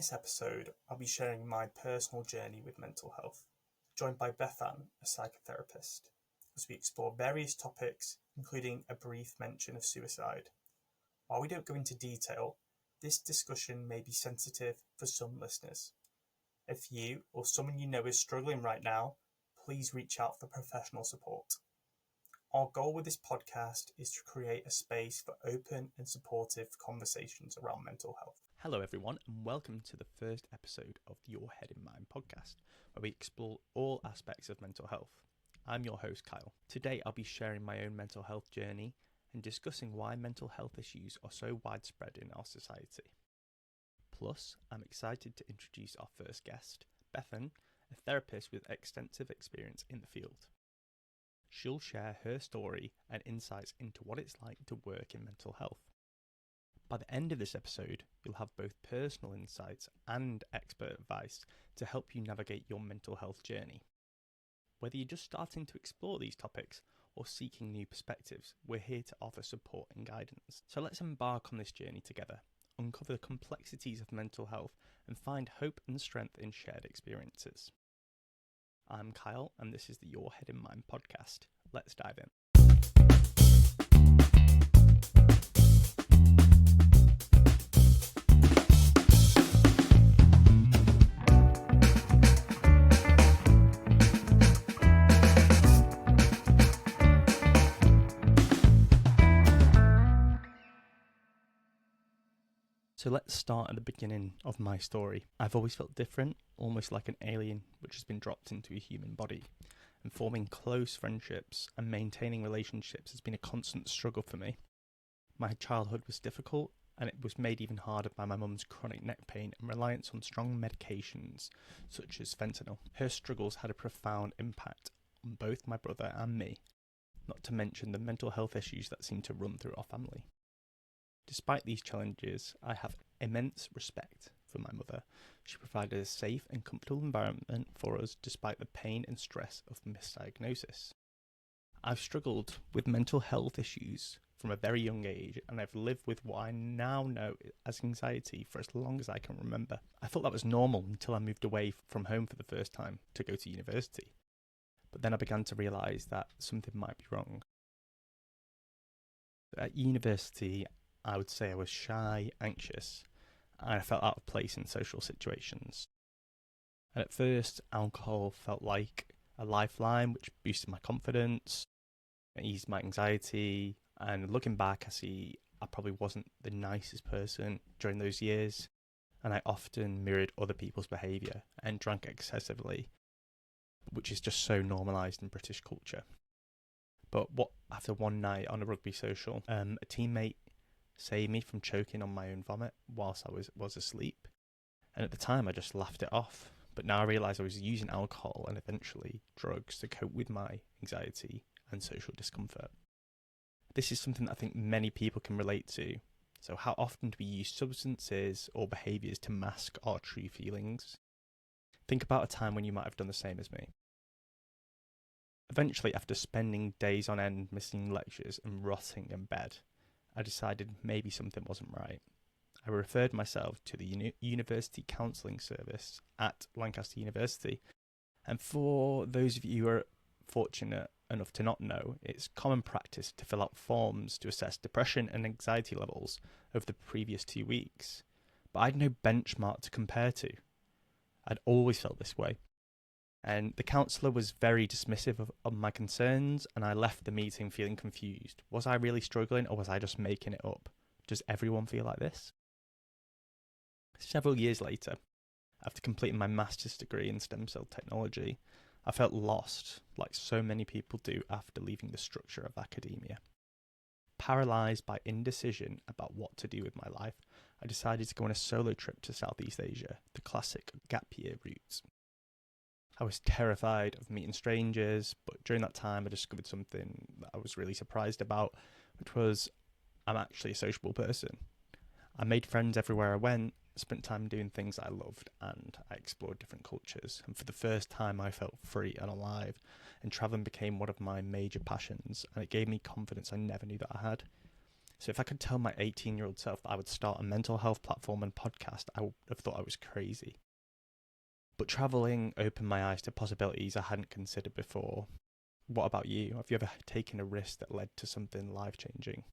this episode, I'll be sharing my personal journey with mental health, joined by Bethan, a psychotherapist, as we explore various topics, including a brief mention of suicide. While we don't go into detail, this discussion may be sensitive for some listeners. If you or someone you know is struggling right now, please reach out for professional support. Our goal with this podcast is to create a space for open and supportive conversations around mental health. Hello everyone, and welcome to the first episode of the Your Head in Mind podcast, where we explore all aspects of mental health. I'm your host Kyle. Today I'll be sharing my own mental health journey and discussing why mental health issues are so widespread in our society. Plus, I'm excited to introduce our first guest, Bethan, a therapist with extensive experience in the field. She'll share her story and insights into what it's like to work in mental health. By the end of this episode, you'll have both personal insights and expert advice to help you navigate your mental health journey. Whether you're just starting to explore these topics or seeking new perspectives, we're here to offer support and guidance. So let's embark on this journey together, uncover the complexities of mental health, and find hope and strength in shared experiences. I'm Kyle, and this is the Your Head in Mind podcast. Let's dive in. So let's start at the beginning of my story. I've always felt different, almost like an alien which has been dropped into a human body. And forming close friendships and maintaining relationships has been a constant struggle for me. My childhood was difficult, and it was made even harder by my mum's chronic neck pain and reliance on strong medications such as fentanyl. Her struggles had a profound impact on both my brother and me, not to mention the mental health issues that seem to run through our family. Despite these challenges, I have immense respect for my mother. She provided a safe and comfortable environment for us despite the pain and stress of misdiagnosis. I've struggled with mental health issues from a very young age, and I've lived with what I now know as anxiety for as long as I can remember. I thought that was normal until I moved away from home for the first time to go to university. But then I began to realise that something might be wrong. At university, I would say I was shy, anxious, and I felt out of place in social situations. And at first, alcohol felt like a lifeline which boosted my confidence, eased my anxiety, and looking back, I see I probably wasn't the nicest person during those years, and I often mirrored other people's behaviour and drank excessively, which is just so normalised in British culture. But after one night on a rugby social, a teammate saved me from choking on my own vomit whilst I was asleep. And at the time I just laughed it off. But now I realise I was using alcohol and eventually drugs to cope with my anxiety and social discomfort. This is something that I think many people can relate to. So how often do we use substances or behaviours to mask our true feelings? Think about a time when you might have done the same as me. Eventually, after spending days on end missing lectures and rotting in bed, I decided maybe something wasn't right. I referred myself to the University Counselling Service at Lancaster University. And for those of you who are fortunate enough to not know, it's common practice to fill out forms to assess depression and anxiety levels over the previous 2 weeks. But I had no benchmark to compare to. I'd always felt this way. And the counsellor was very dismissive of my concerns, and I left the meeting feeling confused. Was I really struggling, or was I just making it up? Does everyone feel like this? Several years later, after completing my master's degree in stem cell technology, I felt lost, like so many people do after leaving the structure of academia. Paralysed by indecision about what to do with my life, I decided to go on a solo trip to Southeast Asia, the classic gap year route. I was terrified of meeting strangers, but during that time I discovered something that I was really surprised about, which was I'm actually a sociable person. I made friends everywhere I went, spent time doing things I loved, and I explored different cultures. And for the first time I felt free and alive, and travelling became one of my major passions, and it gave me confidence I never knew that I had. So if I could tell my 18-year-old self that I would start a mental health platform and podcast, I would have thought I was crazy. But travelling opened my eyes to possibilities I hadn't considered before. What about you? Have you ever taken a risk that led to something life-changing?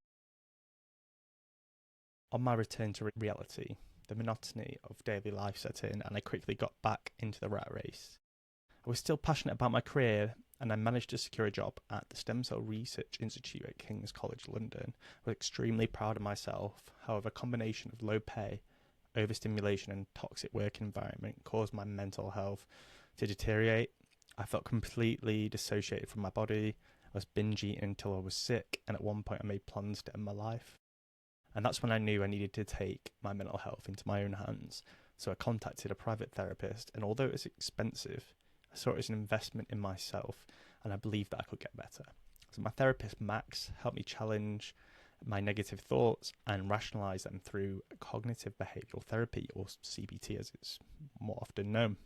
On my return to reality, the monotony of daily life set in, and I quickly got back into the rat race. I was still passionate about my career, and I managed to secure a job at the Stem Cell Research Institute at King's College London. I was extremely proud of myself. However, a combination of low pay, overstimulation and toxic work environment caused my mental health to deteriorate. I felt completely dissociated from my body. I was binge eating until I was sick, and at one point I made plans to end my life. And that's when I knew I needed to take my mental health into my own hands. So I contacted a private therapist, and although it was expensive, I saw it as an investment in myself, and I believed that I could get better. So my therapist, Max, helped me challenge my negative thoughts and rationalize them through cognitive behavioral therapy, or CBT as it's more often known.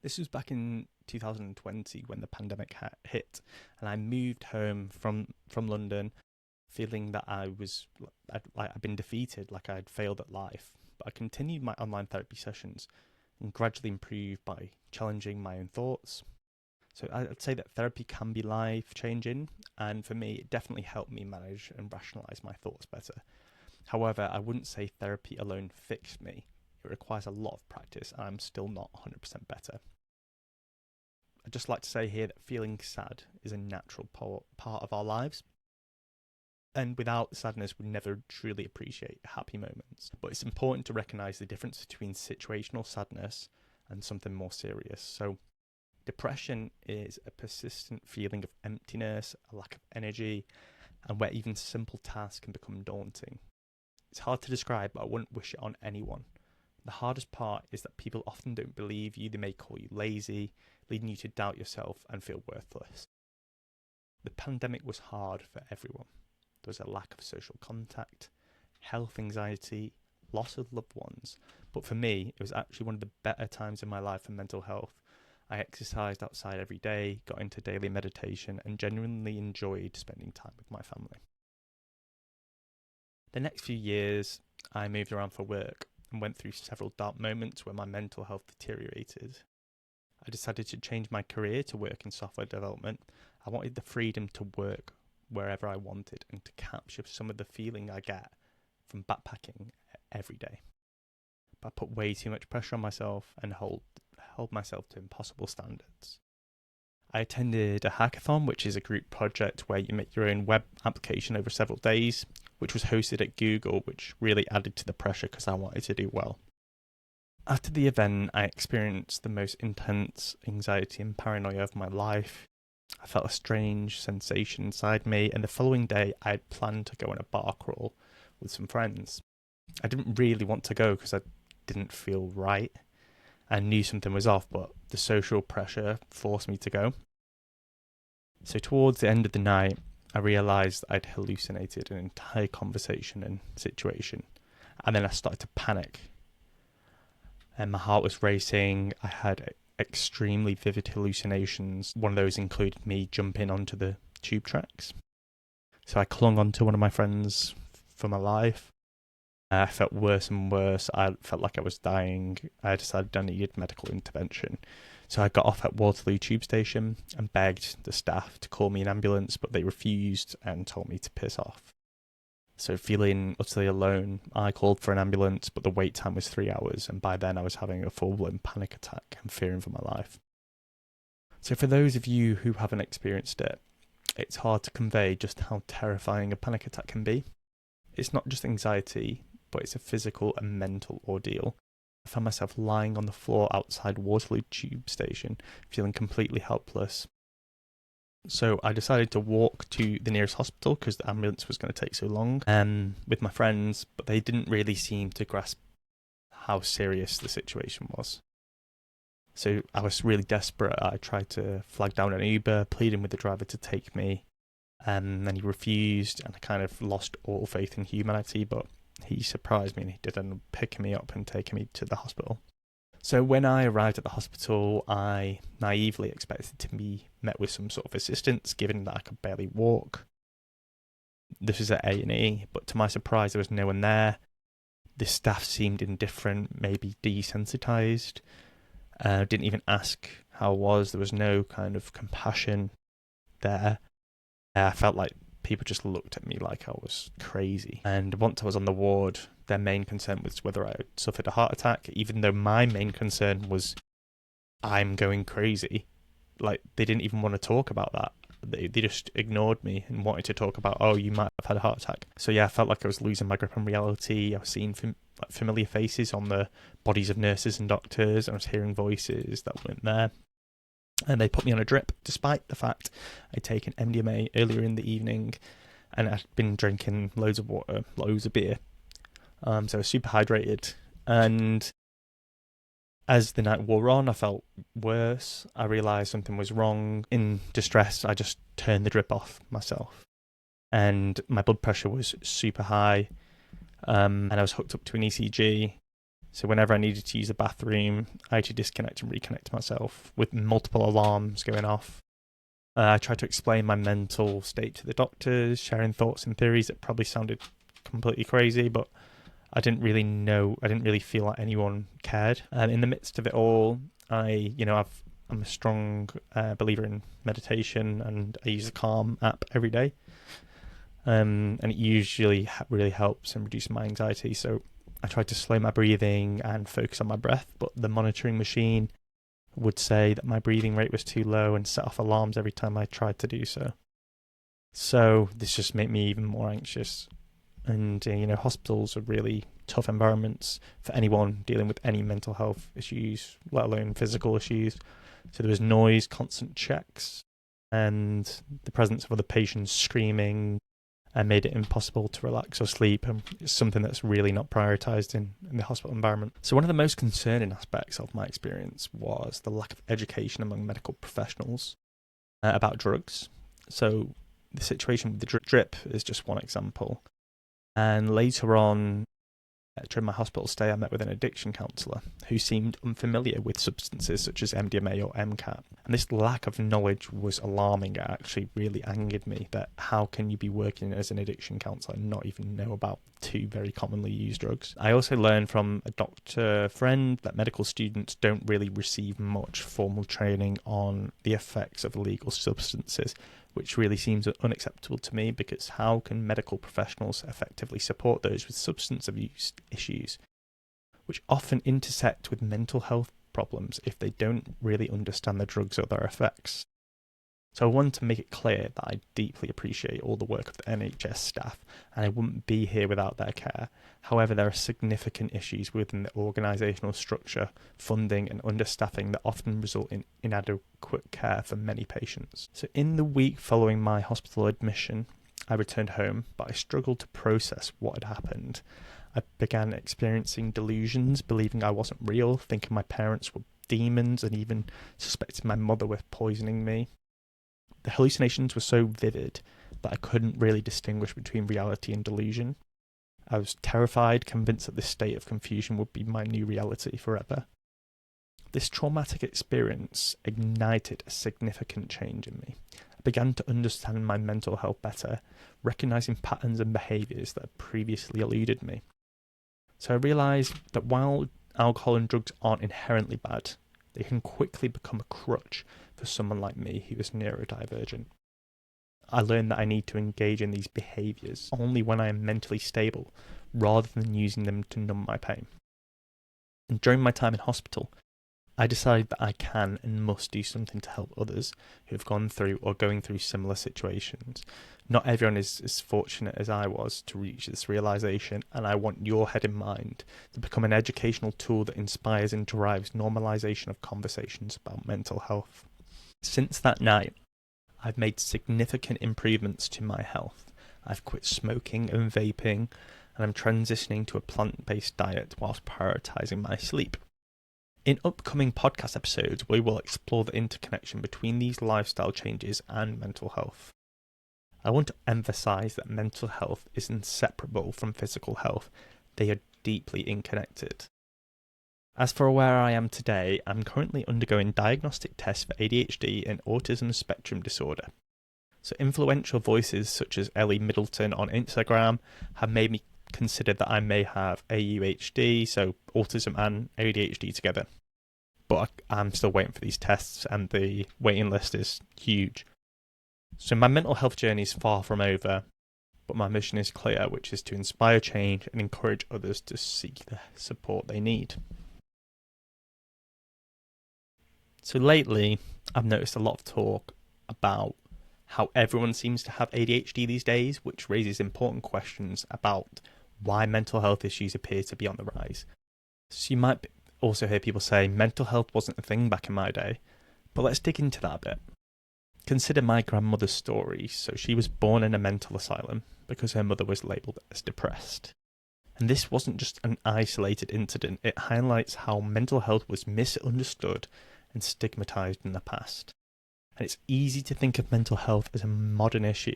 This was back in 2020 when the pandemic hit, and I moved home from London feeling that I'd been defeated, like I'd failed at life. But I continued my online therapy sessions and gradually improved by challenging my own thoughts. So I'd say that therapy can be life-changing, and for me, it definitely helped me manage and rationalise my thoughts better. However, I wouldn't say therapy alone fixed me. It requires a lot of practice, and I'm still not 100% better. I'd just like to say here that feeling sad is a natural part of our lives. And without sadness, we never truly appreciate happy moments. But it's important to recognise the difference between situational sadness and something more serious. So depression is a persistent feeling of emptiness, a lack of energy, and where even simple tasks can become daunting. It's hard to describe, but I wouldn't wish it on anyone. The hardest part is that people often don't believe you. They may call you lazy, leading you to doubt yourself and feel worthless. The pandemic was hard for everyone. There was a lack of social contact, health anxiety, loss of loved ones. But for me, it was actually one of the better times in my life for mental health. I exercised outside every day, got into daily meditation, and genuinely enjoyed spending time with my family. The next few years, I moved around for work and went through several dark moments where my mental health deteriorated. I decided to change my career to work in software development. I wanted the freedom to work wherever I wanted and to capture some of the feeling I get from backpacking every day. But I put way too much pressure on myself and held myself to impossible standards. I attended a hackathon, which is a group project where you make your own web application over several days, which was hosted at Google, which really added to the pressure because I wanted to do well. After the event, I experienced the most intense anxiety and paranoia of my life. I felt a strange sensation inside me, and the following day I had planned to go on a bar crawl with some friends. I didn't really want to go because I didn't feel right. I knew something was off, but the social pressure forced me to go. So towards the end of the night, I realised I'd hallucinated an entire conversation and situation, and then I started to panic. And my heart was racing. I had extremely vivid hallucinations. One of those included me jumping onto the tube tracks. So I clung onto one of my friends for my life. I felt worse and worse. I felt like I was dying. I decided I needed medical intervention. So I got off at Waterloo tube station and begged the staff to call me an ambulance, but they refused and told me to piss off. So feeling utterly alone, I called for an ambulance, but the wait time was 3 hours, and by then I was having a full-blown panic attack and fearing for my life. So for those of you who haven't experienced it, it's hard to convey just how terrifying a panic attack can be. It's not just anxiety, but it's a physical and mental ordeal. I found myself lying on the floor outside Waterloo tube station, feeling completely helpless. So I decided to walk to the nearest hospital because the ambulance was going to take so long with my friends, but they didn't really seem to grasp how serious the situation was. So I was really desperate. I tried to flag down an Uber, pleading with the driver to take me, and then he refused, and I kind of lost all faith in humanity, but he surprised me and he did end up picking me up and taking me to the hospital. So when I arrived at the hospital, I naively expected to be met with some sort of assistance, given that I could barely walk. This was at A&E, but to my surprise, there was no one there. The staff seemed indifferent, maybe desensitized. Didn't even ask how I was. There was no kind of compassion there. I felt like people just looked at me like I was crazy. And once I was on the ward, their main concern was whether I had suffered a heart attack, even though my main concern was I'm going crazy. Like, they didn't even want to talk about that. They just ignored me and wanted to talk about, oh, you might have had a heart attack. So yeah, I felt like I was losing my grip on reality. I was seeing familiar faces on the bodies of nurses and doctors. I was hearing voices that weren't there. And they put me on a drip, despite the fact I'd taken MDMA earlier in the evening and I'd been drinking loads of water, loads of beer. So I was super hydrated. And as the night wore on, I felt worse. I realised something was wrong. In distress, I just turned the drip off myself. And my blood pressure was super high. And I was hooked up to an ECG. So whenever I needed to use the bathroom, I had to disconnect and reconnect myself with multiple alarms going off. I tried to explain my mental state to the doctors, sharing thoughts and theories that probably sounded completely crazy, but I didn't really feel like anyone cared. And in the midst of it all, I'm a strong believer in meditation, and I use the Calm app every day. And it usually really helps and reduces my anxiety. So I tried to slow my breathing and focus on my breath, but the monitoring machine would say that my breathing rate was too low and set off alarms every time I tried to do so. So this just made me even more anxious. And, hospitals are really tough environments for anyone dealing with any mental health issues, let alone physical issues. So there was noise, constant checks, and the presence of other patients screaming and made it impossible to relax or sleep. And it's something that's really not prioritised in the hospital environment. So one of the most concerning aspects of my experience was the lack of education among medical professionals about drugs. So the situation with the drip is just one example. And later on, during my hospital stay, I met with an addiction counsellor who seemed unfamiliar with substances such as MDMA or MCAT. And this lack of knowledge was alarming. It actually really angered me that how can you be working as an addiction counsellor and not even know about two very commonly used drugs? I also learned from a doctor friend that medical students don't really receive much formal training on the effects of illegal substances, which really seems unacceptable to me, because how can medical professionals effectively support those with substance abuse issues, which often intersect with mental health problems if they don't really understand the drugs or their effects? So I want to make it clear that I deeply appreciate all the work of the NHS staff, and I wouldn't be here without their care. However, there are significant issues within the organisational structure, funding and understaffing that often result in inadequate care for many patients. So in the week following my hospital admission, I returned home, but I struggled to process what had happened. I began experiencing delusions, believing I wasn't real, thinking my parents were demons, and even suspecting my mother was poisoning me. The hallucinations were so vivid that I couldn't really distinguish between reality and delusion. I was terrified, convinced that this state of confusion would be my new reality forever. This traumatic experience ignited a significant change in me. I began to understand my mental health better, recognizing patterns and behaviours that had previously eluded me. So I realised that while alcohol and drugs aren't inherently bad, they can quickly become a crutch for someone like me who is neurodivergent. I learned that I need to engage in these behaviours only when I am mentally stable, rather than using them to numb my pain. And during my time in hospital, I decided that I can and must do something to help others who have gone through or going through similar situations. Not everyone is as fortunate as I was to reach this realisation, and I want your head in mind to become an educational tool that inspires and drives normalisation of conversations about mental health. Since that night, I've made significant improvements to my health. I've quit smoking and vaping, and I'm transitioning to a plant-based diet whilst prioritising my sleep. In upcoming podcast episodes, we will explore the interconnection between these lifestyle changes and mental health. I want to emphasise that mental health is inseparable from physical health. They are deeply interconnected. As for where I am today, I'm currently undergoing diagnostic tests for ADHD and autism spectrum disorder. So influential voices such as Ellie Middleton on Instagram have made me consider that I may have AUHD, so autism and ADHD together. But I'm still waiting for these tests, and the waiting list is huge. So my mental health journey is far from over, but my mission is clear, which is to inspire change and encourage others to seek the support they need. So lately, I've noticed a lot of talk about how everyone seems to have ADHD these days, which raises important questions about why mental health issues appear to be on the rise. So you might also hear people say mental health wasn't a thing back in my day, but let's dig into that a bit. Consider my grandmother's story. So she was born in a mental asylum because her mother was labelled as depressed. And this wasn't just an isolated incident, it highlights how mental health was misunderstood and stigmatised in the past. And it's easy to think of mental health as a modern issue,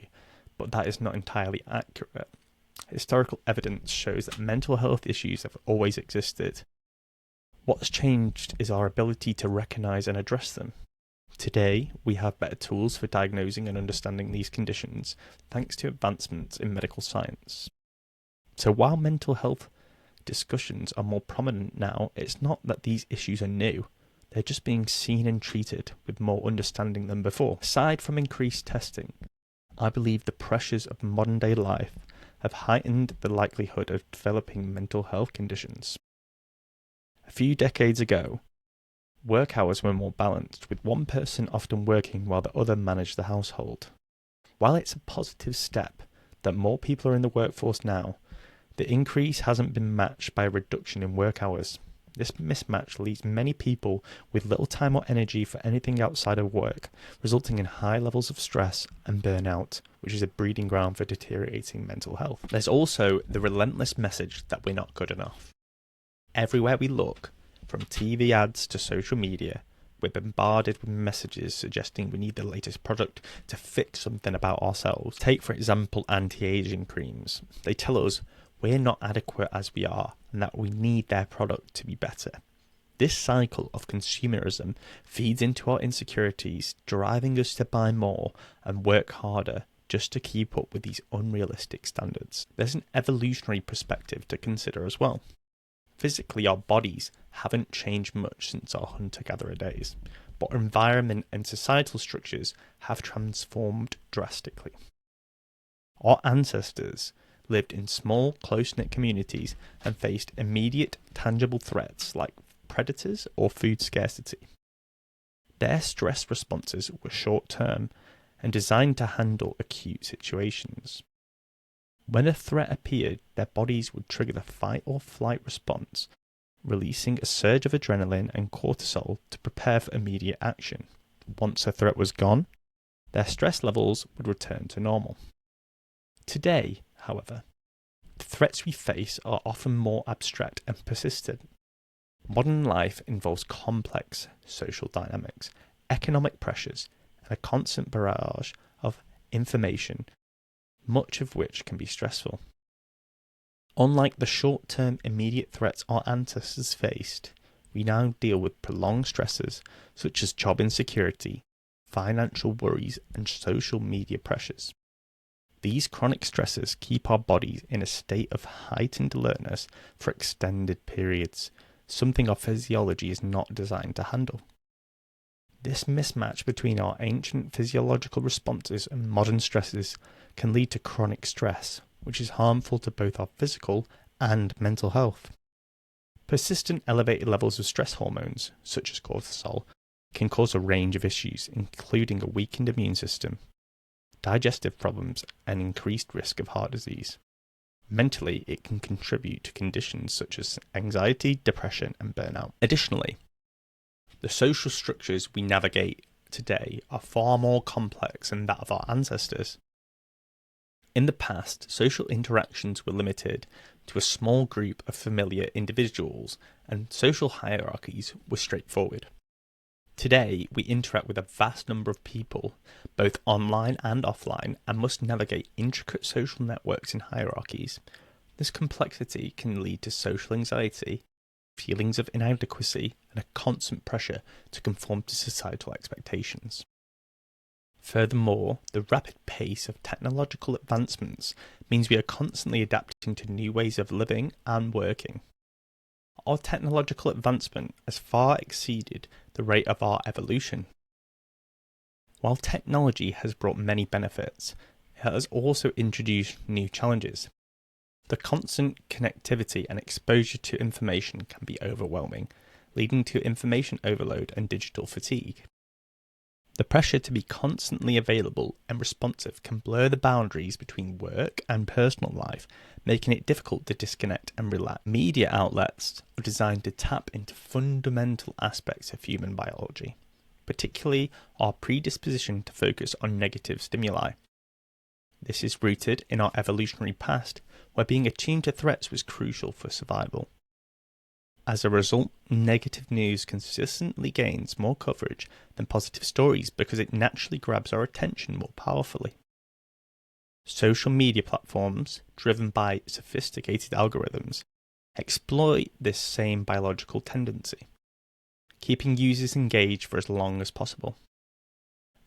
but that is not entirely accurate. Historical evidence shows that mental health issues have always existed. What's changed is our ability to recognise and address them. Today, we have better tools for diagnosing and understanding these conditions, thanks to advancements in medical science. So while mental health discussions are more prominent now, it's not that these issues are new. They're just being seen and treated with more understanding than before. Aside from increased testing, I believe the pressures of modern day life have heightened the likelihood of developing mental health conditions. A few decades ago, work hours were more balanced, with one person often working while the other managed the household. While it's a positive step that more people are in the workforce now, the increase hasn't been matched by a reduction in work hours. This mismatch leaves many people with little time or energy for anything outside of work, resulting in high levels of stress and burnout, which is a breeding ground for deteriorating mental health. There's also the relentless message that we're not good enough. Everywhere we look, from TV ads to social media, we're bombarded with messages suggesting we need the latest product to fix something about ourselves. Take, for example, anti-aging creams. They tell us we're not adequate as we are and that we need their product to be better. This cycle of consumerism feeds into our insecurities, driving us to buy more and work harder just to keep up with these unrealistic standards. There's an evolutionary perspective to consider as well. Physically, our bodies haven't changed much since our hunter-gatherer days, but our environment and societal structures have transformed drastically. Our ancestors lived in small, close-knit communities and faced immediate, tangible threats like predators or food scarcity. Their stress responses were short-term and designed to handle acute situations. When a threat appeared, their bodies would trigger the fight or flight response, releasing a surge of adrenaline and cortisol to prepare for immediate action. Once a threat was gone, their stress levels would return to normal. Today, however, the threats we face are often more abstract and persistent. Modern life involves complex social dynamics, economic pressures, and a constant barrage of information, much of which can be stressful. Unlike the short-term immediate threats our ancestors faced, we now deal with prolonged stresses such as job insecurity, financial worries, and social media pressures. These chronic stresses keep our bodies in a state of heightened alertness for extended periods, something our physiology is not designed to handle. This mismatch between our ancient physiological responses and modern stresses can lead to chronic stress, which is harmful to both our physical and mental health. Persistent elevated levels of stress hormones, such as cortisol, can cause a range of issues, including a weakened immune system, digestive problems, and increased risk of heart disease. Mentally, it can contribute to conditions such as anxiety, depression, and burnout. Additionally, the social structures we navigate today are far more complex than that of our ancestors. In the past, social interactions were limited to a small group of familiar individuals, and social hierarchies were straightforward. Today, we interact with a vast number of people, both online and offline, and must navigate intricate social networks and hierarchies. This complexity can lead to social anxiety, feelings of inadequacy, and a constant pressure to conform to societal expectations. Furthermore, the rapid pace of technological advancements means we are constantly adapting to new ways of living and working. Our technological advancement has far exceeded the rate of our evolution. While technology has brought many benefits, it has also introduced new challenges. The constant connectivity and exposure to information can be overwhelming, leading to information overload and digital fatigue. The pressure to be constantly available and responsive can blur the boundaries between work and personal life, making it difficult to disconnect and relax. Media outlets are designed to tap into fundamental aspects of human biology, particularly our predisposition to focus on negative stimuli. This is rooted in our evolutionary past, where being attuned to threats was crucial for survival. As a result, negative news consistently gains more coverage than positive stories because it naturally grabs our attention more powerfully. Social media platforms, driven by sophisticated algorithms, exploit this same biological tendency, keeping users engaged for as long as possible.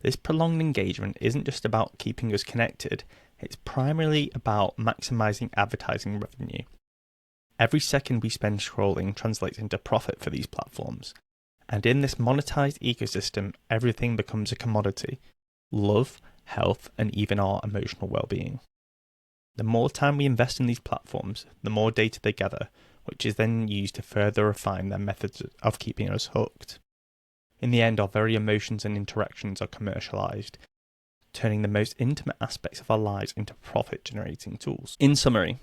This prolonged engagement isn't just about keeping us connected, it's primarily about maximizing advertising revenue. Every second we spend scrolling translates into profit for these platforms, and in this monetized ecosystem, everything becomes a commodity: love, health, and even our emotional well-being. The more time we invest in these platforms, the more data they gather, which is then used to further refine their methods of keeping us hooked. In the end, our very emotions and interactions are commercialized, turning the most intimate aspects of our lives into profit-generating tools. In summary,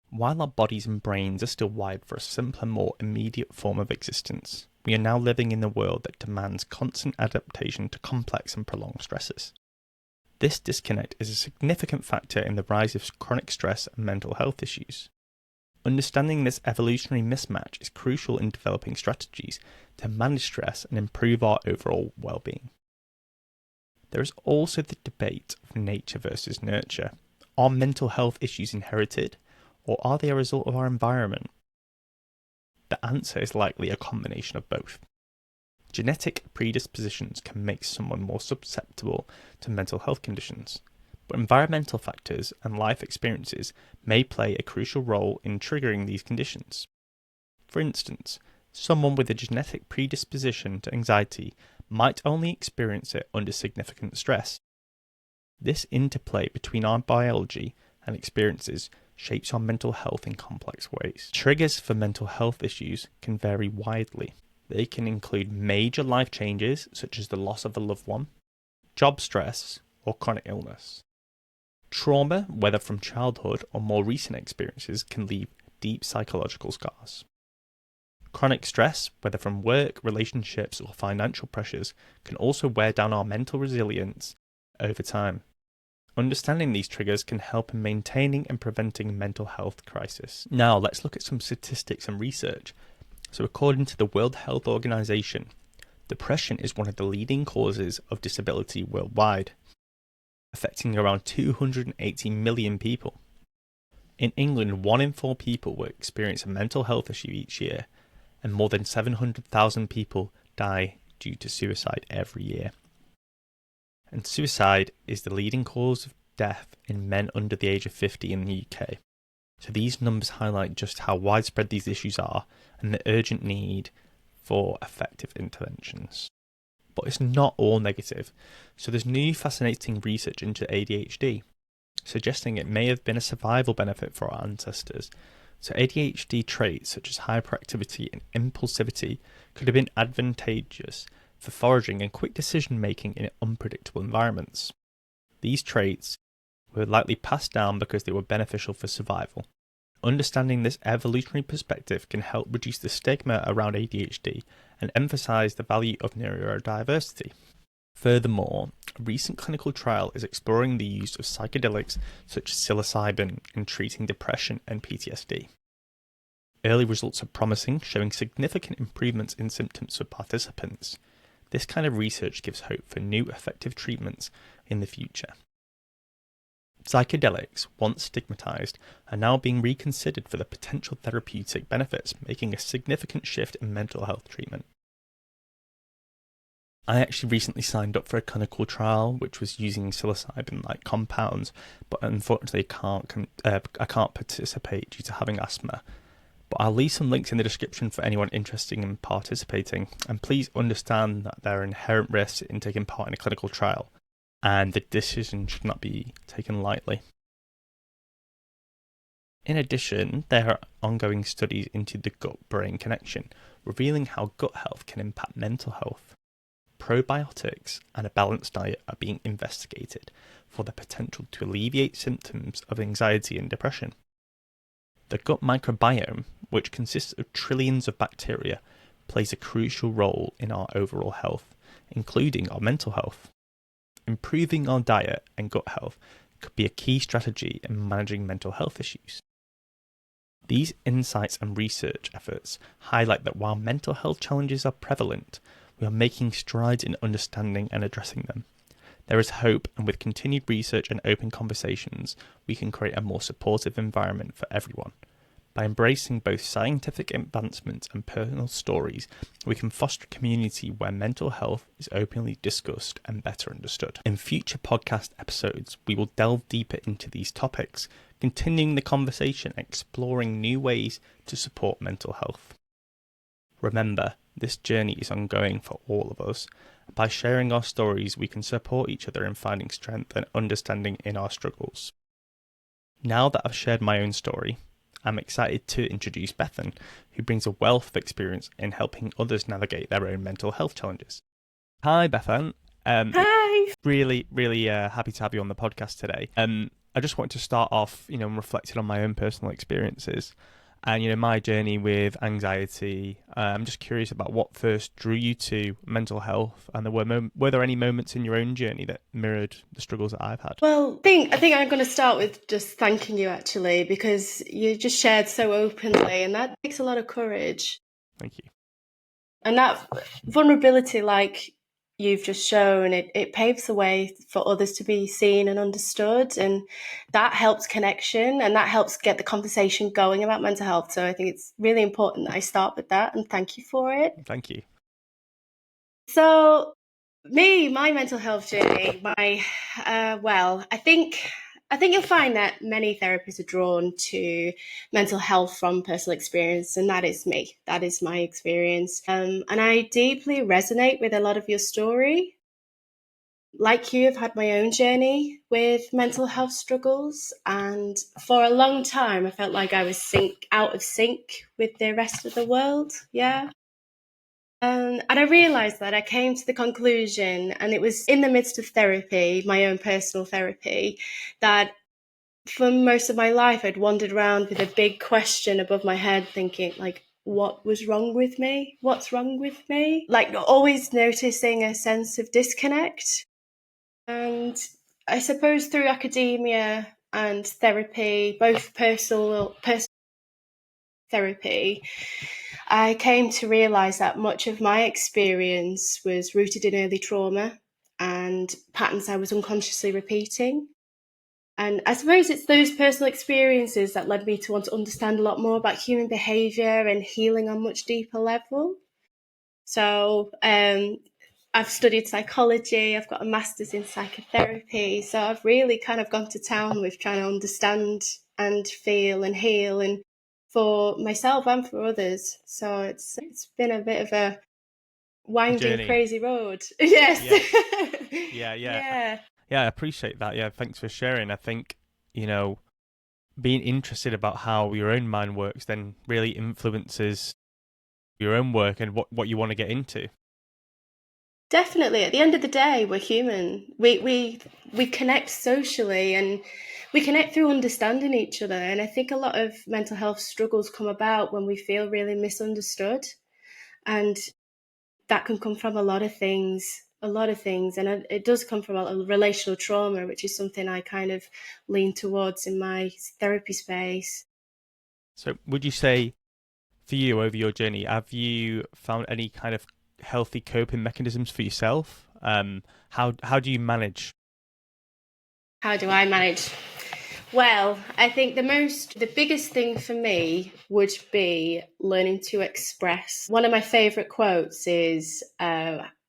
while our bodies and brains are still wired for a simpler, more immediate form of existence, we are now living in a world that demands constant adaptation to complex and prolonged stresses. This disconnect is a significant factor in the rise of chronic stress and mental health issues. Understanding this evolutionary mismatch is crucial in developing strategies to manage stress and improve our overall well-being. There is also the debate of nature versus nurture. Are mental health issues inherited, or are they a result of our environment? The answer is likely a combination of both. Genetic predispositions can make someone more susceptible to mental health conditions, but environmental factors and life experiences may play a crucial role in triggering these conditions. For instance, someone with a genetic predisposition to anxiety might only experience it under significant stress. This interplay between our biology and experiences shapes our mental health in complex ways. Triggers for mental health issues can vary widely. They can include major life changes, such as the loss of a loved one, job stress, or chronic illness. Trauma, whether from childhood or more recent experiences, can leave deep psychological scars. Chronic stress, whether from work, relationships, or financial pressures, can also wear down our mental resilience over time. Understanding these triggers can help in maintaining and preventing mental health crisis. Now, let's look at some statistics and research. So according to the World Health Organization, depression is one of the leading causes of disability worldwide, affecting around 280 million people. In England, 1 in 4 people will experience a mental health issue each year, and more than 700,000 people die due to suicide every year. And suicide is the leading cause of death in men under the age of 50 in the UK. So these numbers highlight just how widespread these issues are and the urgent need for effective interventions. But it's not all negative. So there's new fascinating research into ADHD, suggesting it may have been a survival benefit for our ancestors. So ADHD traits such as hyperactivity and impulsivity could have been advantageous for foraging and quick decision making in unpredictable environments. These traits were likely passed down because they were beneficial for survival. Understanding this evolutionary perspective can help reduce the stigma around ADHD and emphasize the value of neurodiversity. Furthermore, a recent clinical trial is exploring the use of psychedelics such as psilocybin in treating depression and PTSD. Early results are promising, showing significant improvements in symptoms for participants. This kind of research gives hope for new effective treatments in the future. Psychedelics, once stigmatized, are now being reconsidered for the potential therapeutic benefits, making a significant shift in mental health treatment. I actually recently signed up for a clinical trial which was using psilocybin-like compounds, but unfortunately I can't participate due to having asthma. But I'll leave some links in the description for anyone interested in participating, and please understand that there are inherent risks in taking part in a clinical trial, and the decision should not be taken lightly. In addition, there are ongoing studies into the gut-brain connection, revealing how gut health can impact mental health. Probiotics and a balanced diet are being investigated for the potential to alleviate symptoms of anxiety and depression. The gut microbiome, which consists of trillions of bacteria, plays a crucial role in our overall health, including our mental health. Improving our diet and gut health could be a key strategy in managing mental health issues. These insights and research efforts highlight that while mental health challenges are prevalent, we are making strides in understanding and addressing them. There is hope, and with continued research and open conversations, we can create a more supportive environment for everyone. By embracing both scientific advancements and personal stories, we can foster a community where mental health is openly discussed and better understood. In future podcast episodes, we will delve deeper into these topics, continuing the conversation and exploring new ways to support mental health. Remember, this journey is ongoing for all of us. By sharing our stories, we can support each other in finding strength and understanding in our struggles. Now that I've shared my own story, I'm excited to introduce Bethan, who brings a wealth of experience in helping others navigate their own mental health challenges. Hi, Bethan. Hi. Really happy to have you on the podcast today. I just wanted to start off, and reflecting on my own personal experiences and, my journey with anxiety. I'm just curious about what first drew you to mental health, and were there any moments in your own journey that mirrored the struggles that I've had? Well, I think I'm going to start with just thanking you, actually, because you just shared so openly, and that takes a lot of courage. Thank you. And that vulnerability, like you've just shown, it paves the way for others to be seen and understood, and that helps connection, and that helps get the conversation going about mental health. So I think it's really important that I start with that, and thank you for it. Thank you. So my mental health journey, I think you'll find that many therapists are drawn to mental health from personal experience, and that is me. That is my experience. And I deeply resonate with a lot of your story. Like you, I've had my own journey with mental health struggles, and for a long time I felt like I was out of sync with the rest of the world. Yeah. And I realised that I came to the conclusion, and it was in the midst of therapy, my own personal therapy, that for most of my life I'd wandered around with a big question above my head thinking, like, what was wrong with me? What's wrong with me? Like, always noticing a sense of disconnect. And I suppose through academia and therapy, both personal therapy, I came to realise that much of my experience was rooted in early trauma and patterns I was unconsciously repeating. And I suppose it's those personal experiences that led me to want to understand a lot more about human behaviour and healing on a much deeper level. So I've studied psychology, I've got a master's in psychotherapy, so I've really kind of gone to town with trying to understand and feel and heal, and for myself and for others. So it's been a bit of a winding, journey. crazy road. Yes. Yeah. Yeah, I appreciate that. Yeah, thanks for sharing. I think, being interested about how your own mind works then really influences your own work and what you want to get into. Definitely. At the end of the day, we're human. We connect socially, and we connect through understanding each other. And I think a lot of mental health struggles come about when we feel really misunderstood. And that can come from a lot of things. And it does come from a relational trauma, which is something I kind of lean towards in my therapy space. So would you say, for you, over your journey, have you found any kind of healthy coping mechanisms for yourself? How do you manage? How do I manage? Well, I think the biggest thing for me would be learning to express. One of my favourite quotes is,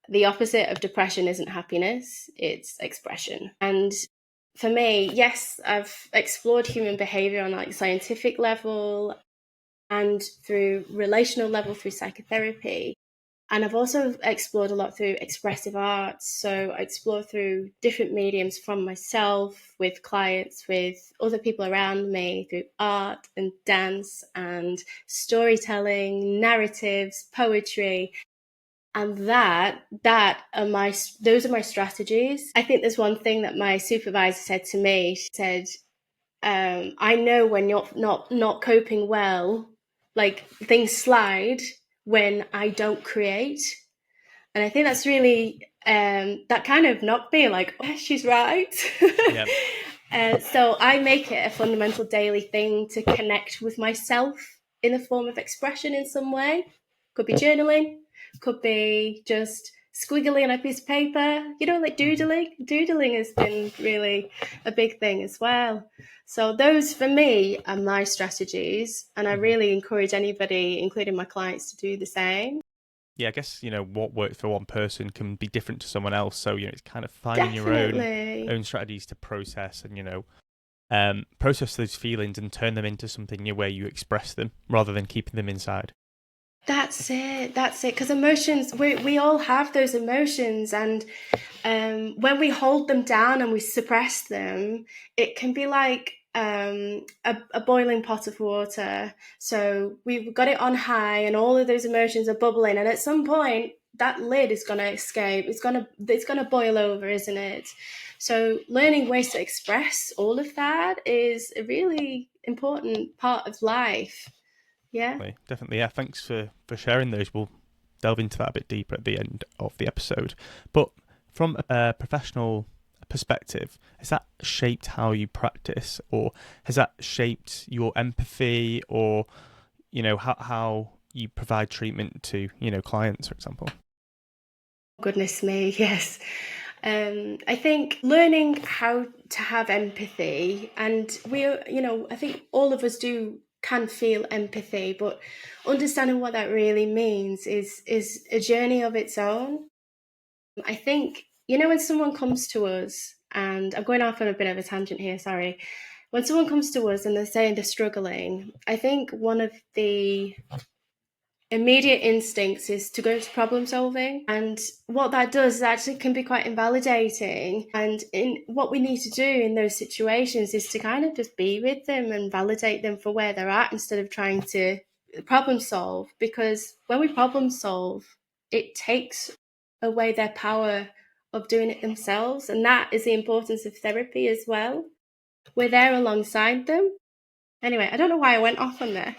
the opposite of depression isn't happiness, it's expression. And for me, yes, I've explored human behavior on like scientific level and through relational level through psychotherapy. And I've also explored a lot through expressive arts. So I explore through different mediums from myself, with clients, with other people around me, through art and dance and storytelling, narratives, poetry. And those are my strategies. I think there's one thing that my supervisor said to me. She said, I know when you're not coping well, like things slide when I don't create. And I think that's really, that kind of knocked me like, oh, she's right. Yep. So I make it a fundamental daily thing to connect with myself in a form of expression in some way. Could be journaling, could be just squiggly on a piece of paper, like doodling. Doodling has been really a big thing as well. So those for me are my strategies, and I really encourage anybody, including my clients, to do the same. Yeah, I guess, what works for one person can be different to someone else. So, it's kind of finding your own strategies to process and, process those feelings and turn them into something where you express them rather than keeping them inside. That's it. Because emotions, we all have those emotions. And when we hold them down and we suppress them, it can be like a boiling pot of water. So we've got it on high and all of those emotions are bubbling. And at some point, that lid is going to escape. It's going to boil over, isn't it? So learning ways to express all of that is a really important part of life. Yeah. Definitely. Yeah, thanks for sharing those. We'll delve into that a bit deeper at the end of the episode. But from a professional perspective, has that shaped how you practice, or has that shaped your empathy, or how you provide treatment to clients, for example? Goodness me, yes. I think learning how to have empathy, and I think all of us can feel empathy, but understanding what that really means is a journey of its own. I think, when someone comes to us, and I'm going off on a bit of a tangent here, sorry. When someone comes to us and they're saying they're struggling, I think one of the immediate instincts is to go into problem solving, and what that does is actually can be quite invalidating. And in what we need to do in those situations is to kind of just be with them and validate them for where they're at instead of trying to problem solve, because when we problem solve, it takes away their power of doing it themselves. And that is the importance of therapy as well. We're there alongside them. Anyway, I don't know why I went off on there.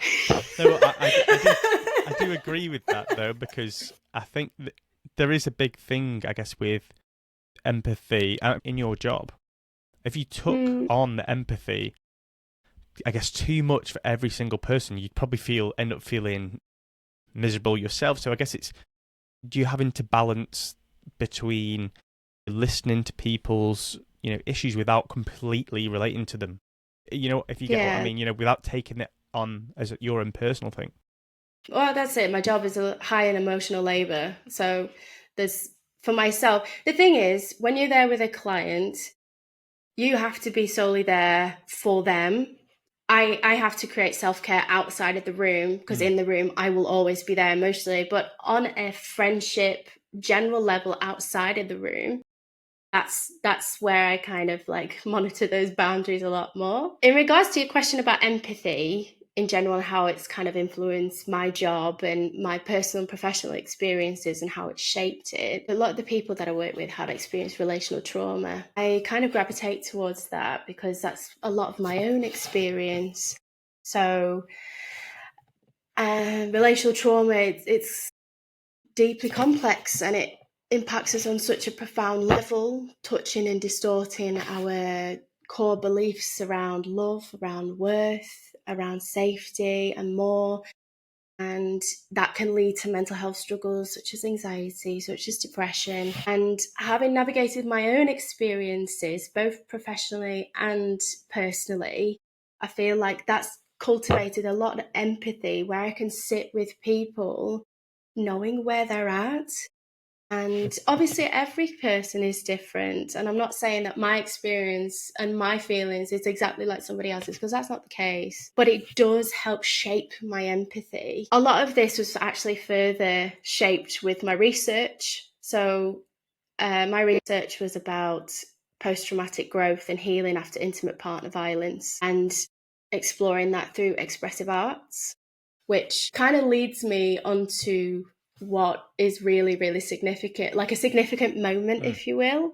No, I do agree with that, though, because I think that there is a big thing, I guess, with empathy in your job. If you took on the empathy, I guess, too much for every single person, you'd probably end up feeling miserable yourself. So I guess you're having to balance between listening to people's issues without completely relating to them. If you get what I mean, without taking it on as your own personal thing. Well, that's it. My job is high in emotional labor. So for myself, the thing is, when you're there with a client, you have to be solely there for them. I have to create self-care outside of the room, because in the room, I will always be there emotionally. But on a friendship, general level outside of the room, that's where I kind of like monitor those boundaries a lot more. In regards to your question about empathy in general and how it's kind of influenced my job and my personal and professional experiences and how it's shaped it, a lot of the people that I work with had experienced relational trauma. I kind of gravitate towards that because that's a lot of my own experience. So relational trauma, it's deeply complex, and it impacts us on such a profound level, touching and distorting our core beliefs around love, around worth, around safety, and more. And that can lead to mental health struggles such as anxiety, such as depression. And having navigated my own experiences, both professionally and personally, I feel like that's cultivated a lot of empathy, where I can sit with people knowing where they're at And obviously every person is different. And I'm not saying that my experience and my feelings is exactly like somebody else's, because that's not the case. But it does help shape my empathy. A lot of this was actually further shaped with my research. So my research was about post-traumatic growth and healing after intimate partner violence, and exploring that through expressive arts, which kind of leads me onto what is really, really significant, like a significant moment, if you will,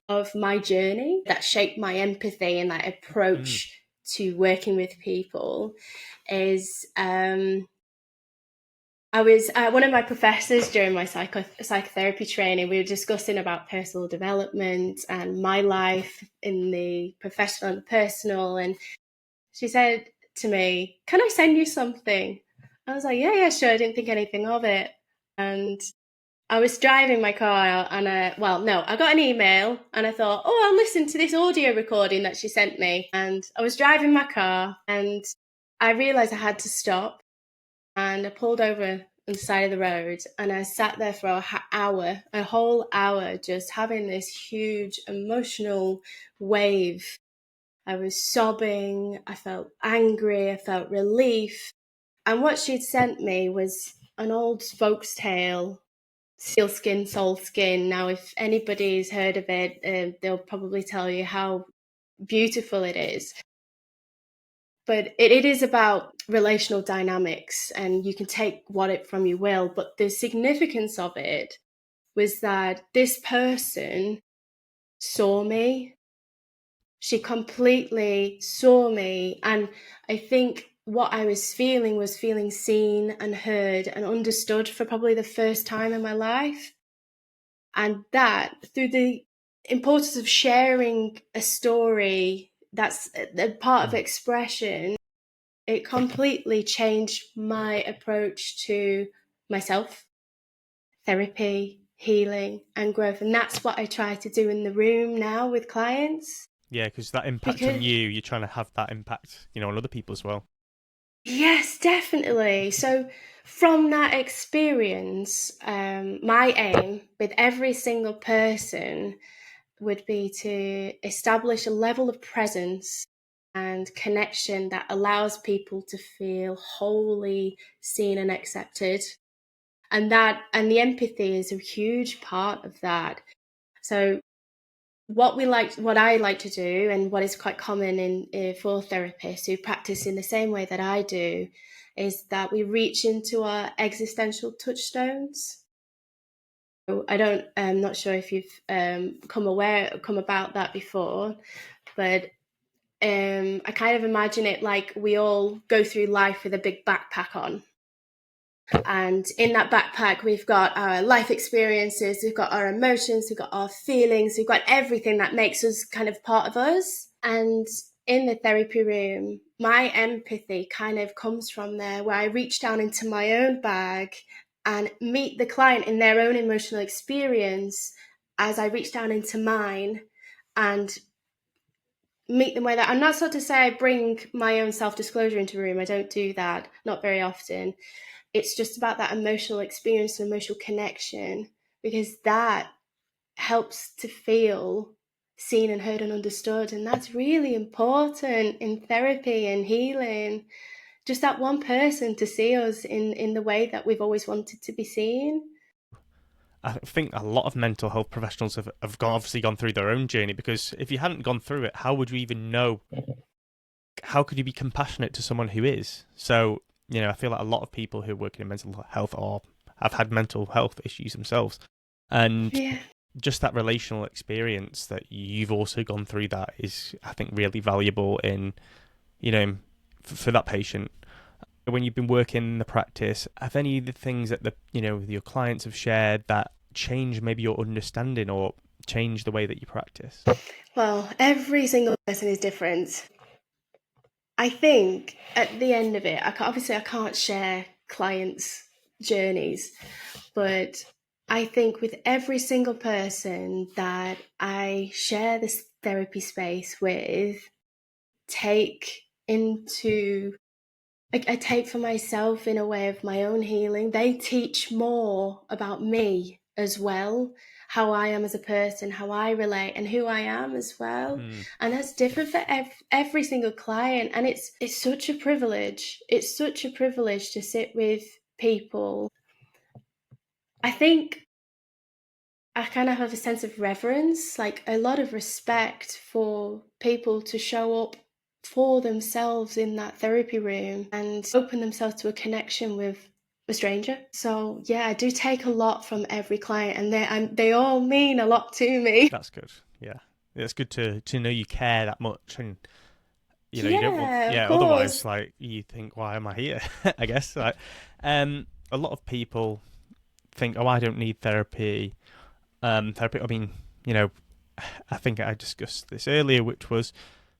of my journey that shaped my empathy and that approach to working with people is I was one of my professors during my psychotherapy training. We were discussing about personal development and my life in the professional and the personal, and she said to me, "Can I send you something?" I was like, yeah, sure. I didn't think anything of it. And I was driving my car and I got an email and I thought, oh, I'll listen to this audio recording that she sent me. And I was driving my car and I realized I had to stop, and I pulled over on the side of the road and I sat there for a whole hour, just having this huge emotional wave. I was sobbing, I felt angry, I felt relief. And what she'd sent me was an old folks' tale, Sealskin, Soulskin. Now, if anybody's heard of it, they'll probably tell you how beautiful it is. But it is about relational dynamics, and you can take what from you will. But the significance of it was that this person saw me. She completely saw me. And I think what I was feeling seen and heard and understood for probably the first time in my life. And that, through the importance of sharing a story, that's a part of expression, it completely changed my approach to myself, therapy, healing, and growth. And that's what I try to do in the room now with clients. Yeah, because that impact on you, you're trying to have that impact, on other people as well. Yes, definitely. So from that experience, my aim with every single person would be to establish a level of presence and connection that allows people to feel wholly seen and accepted. And the empathy is a huge part of that. So what I like to do, and what is quite common for therapists who practice in the same way that I do, is that we reach into our existential touchstones. I'm not sure if you've come about that before, but I kind of imagine it like we all go through life with a big backpack on. And in that backpack, we've got our life experiences, we've got our emotions, we've got our feelings, we've got everything that makes us kind of part of us. And in the therapy room, my empathy kind of comes from there, where I reach down into my own bag and meet the client in their own emotional experience as I reach down into mine and meet them where they're. And that's not to say I bring my own self-disclosure into a room. I don't do that, not very often. It's just about that emotional experience and emotional connection, because that helps to feel seen and heard and understood. And that's really important in therapy and healing. Just that one person to see us in the way that we've always wanted to be seen. I think a lot of mental health professionals have obviously gone through their own journey, because if you hadn't gone through it, how would you even know? How could you be compassionate to someone who is? So, I feel like a lot of people who are working in mental health or have had mental health issues themselves. And just that relational experience that you've also gone through, that is, I think, really valuable in, for that patient. When you've been working in the practice, have any of the things that your clients have shared that change maybe your understanding or change the way that you practice? Well, every single person is different. I think at the end of it, I can't share clients' journeys, but I think with every single person that I share this therapy space with, I take for myself in a way of my own healing. They teach more about me as well, how I am as a person, how I relate, and who I am as well. And that's different for every single client. And it's such a privilege. It's such a privilege to sit with people. I think I kind of have a sense of reverence, like a lot of respect for people to show up for themselves in that therapy room and open themselves to a connection with a stranger. So yeah, I do take a lot from every client, and they all mean a lot to me. That's good. Yeah, it's good to know you care that much, and you know, Yeah, you don't want, of yeah, otherwise, course. like, you think, why am I here? I guess, like, a lot of people think, oh, I don't need therapy. Therapy, I mean, you know, I think I discussed this earlier, which was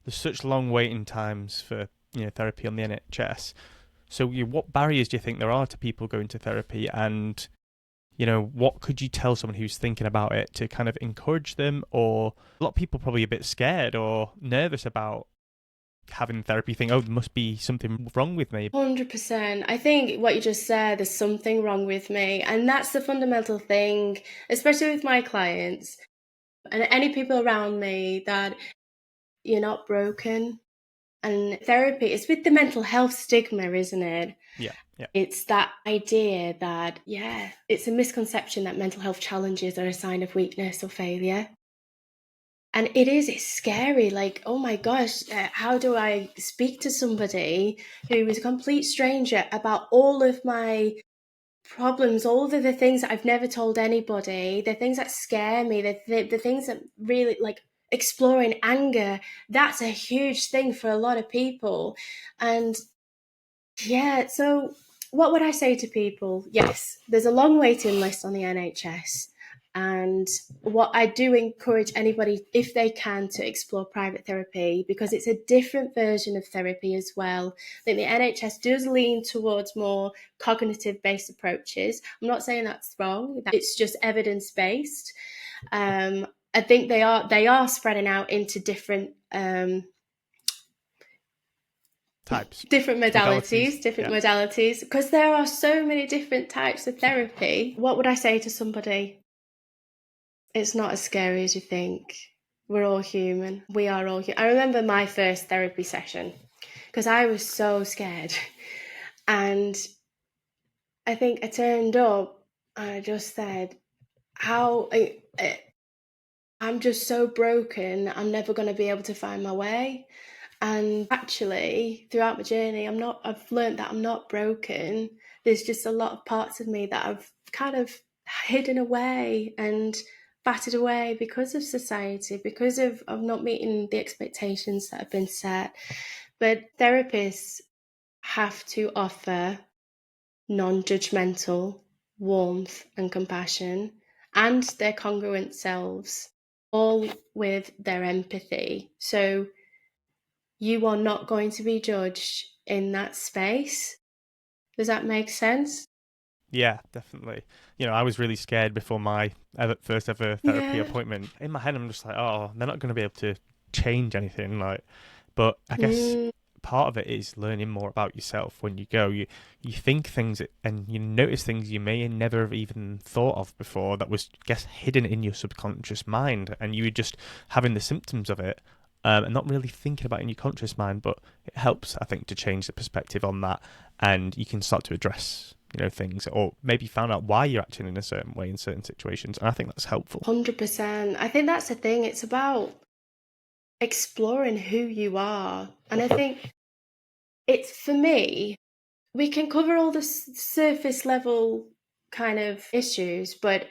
there's such long waiting times for, you know, therapy on the NHS. So, what barriers do you think there are to people going to therapy? And, you know, what could you tell someone who's thinking about it to kind of encourage them? Or a lot of people probably a bit scared or nervous about having therapy, think, oh, there must be something wrong with me. 100%. I think what you just said, there's something wrong with me. And that's the fundamental thing, especially with my clients and any people around me, that you're not broken. And therapy is with the mental health stigma, isn't it? Yeah, yeah. It's that idea that, it's a misconception that mental health challenges are a sign of weakness or failure. And it's scary. Like, oh my gosh, how do I speak to somebody who is a complete stranger about all of my problems, all of the things that I've never told anybody, the things that scare me, the things that really, like, exploring anger, that's a huge thing for a lot of people. And so what would I say to people? Yes, there's a long waiting list on the NHS. And what I do encourage anybody, if they can, to explore private therapy, because it's a different version of therapy as well. I think the NHS does lean towards more cognitive-based approaches. I'm not saying that's wrong. It's just evidence-based. I think they are spreading out into different Types. different modalities, because there are so many different types of therapy. What would I say to somebody? It's not as scary as you think. We're all human. We are all human. I remember my first therapy session because I was so scared. And I think I turned up and I just said, I'm just so broken, I'm never going to be able to find my way. And actually, throughout my journey, I've learned that I'm not broken. There's just a lot of parts of me that I've kind of hidden away and battered away because of society, because of not meeting the expectations that have been set. But therapists have to offer non-judgmental warmth and compassion and their congruent selves, all with their empathy. So you are not going to be judged in that space. Does that make sense? Yeah, definitely. You know, I was really scared before my first ever therapy appointment. In my head, I'm just like, oh, they're not going to be able to change anything. Like, but I guess part of it is learning more about yourself. When you go, you think things and you notice things you may never have even thought of before that was, I guess, hidden in your subconscious mind, and you were just having the symptoms of it. And not really thinking about it in your conscious mind, but it helps, I think, to change the perspective on that, and you can start to address, you know, things, or maybe found out why you're acting in a certain way in certain situations, and I think that's helpful. 100%. I think that's the thing. It's about exploring who you are, and I think it's, for me, we can cover all the surface level kind of issues, but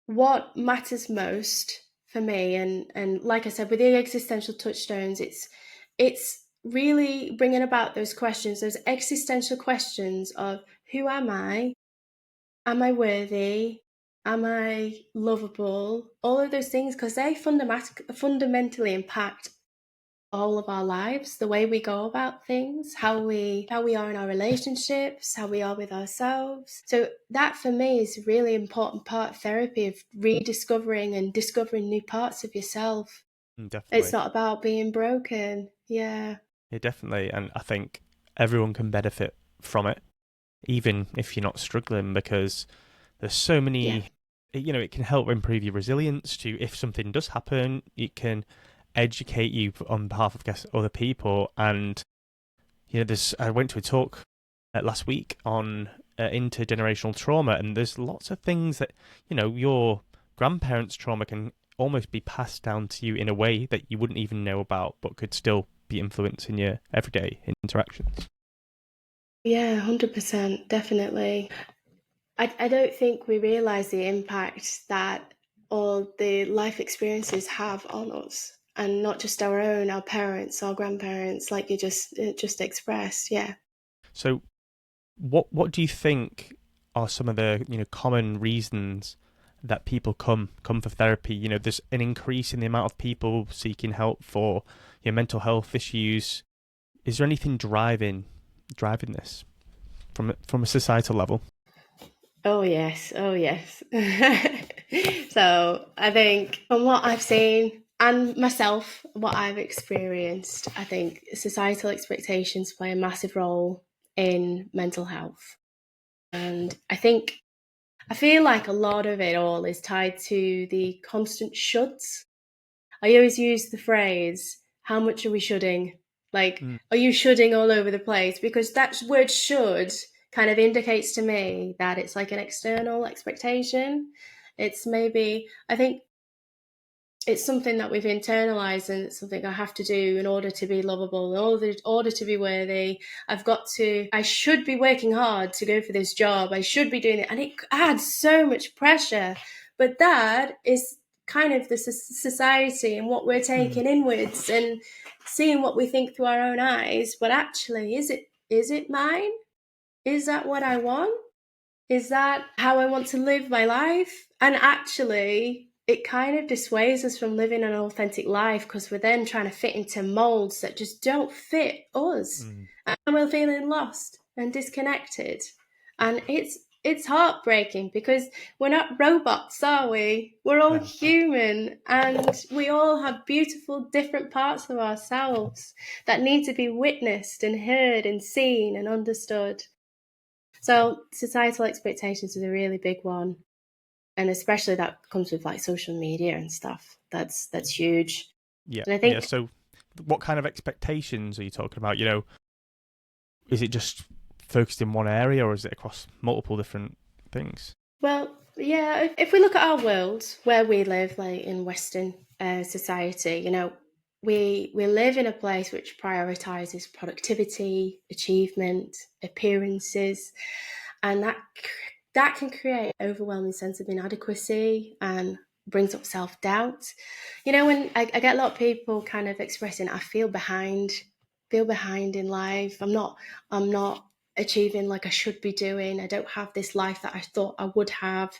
what matters most for me, and like I said, with the existential touchstones, it's really bringing about those questions, those existential questions of, who am I? Am I worthy? Am I lovable? All of those things, because they fundamentally impact all of our lives, the way we go about things, how we are in our relationships, how we are with ourselves. So that, for me, is a really important part of therapy, of rediscovering and discovering new parts of yourself. Definitely. It's not about being broken. Yeah, definitely. And I think everyone can benefit from it, even if you're not struggling, because there's so many it can help improve your resilience to, if something does happen, it can educate you on behalf of, I guess, other people. And I went to a talk last week on intergenerational trauma, and there's lots of things that your grandparents' trauma can almost be passed down to you in a way that you wouldn't even know about, but could still be influencing your everyday interactions. Yeah, 100%, definitely. I don't think we realise the impact that all the life experiences have on us, and not just our own, our parents, our grandparents, like you just expressed. Yeah. So, what do you think are some of the common reasons that people come for therapy? There's an increase in the amount of people seeking help for mental health issues. Is there anything driving this from a societal level? Oh yes, oh yes. So I think from what I've seen and myself, what I've experienced, I think societal expectations play a massive role in mental health. And I feel like a lot of it all is tied to the constant shoulds. I always use the phrase, how much are we shoulding? Like, are you shoulding all over the place? Because that word should kind of indicates to me that it's like an external expectation. It's maybe, I think it's something that we've internalized, and it's something I have to do in order to be lovable, in order to be worthy. I should be working hard to go for this job. I should be doing it. And it adds so much pressure. But that is kind of the society and what we're taking inwards and seeing what we think through our own eyes. But actually, is it mine? Is that what I want? Is that how I want to live my life? And actually, it kind of dissuades us from living an authentic life, because we're then trying to fit into molds that just don't fit us. And we're feeling lost and disconnected. And it's heartbreaking, because we're not robots, are we? We're all human, and we all have beautiful different parts of ourselves that need to be witnessed and heard and seen and understood. So societal expectations is a really big one. And especially that comes with like social media and stuff. That's huge. Yeah. And I think, So what kind of expectations are you talking about? Is it just focused in one area, or is it across multiple different things? well, yeah, if we look at our world where we live, like in Western society, we live in a place which prioritizes productivity, achievement, appearances, and that can create an overwhelming sense of inadequacy and brings up self-doubt. When I get a lot of people kind of expressing, I feel behind in life. I'm not achieving like I should be doing. I don't have this life that I thought I would have.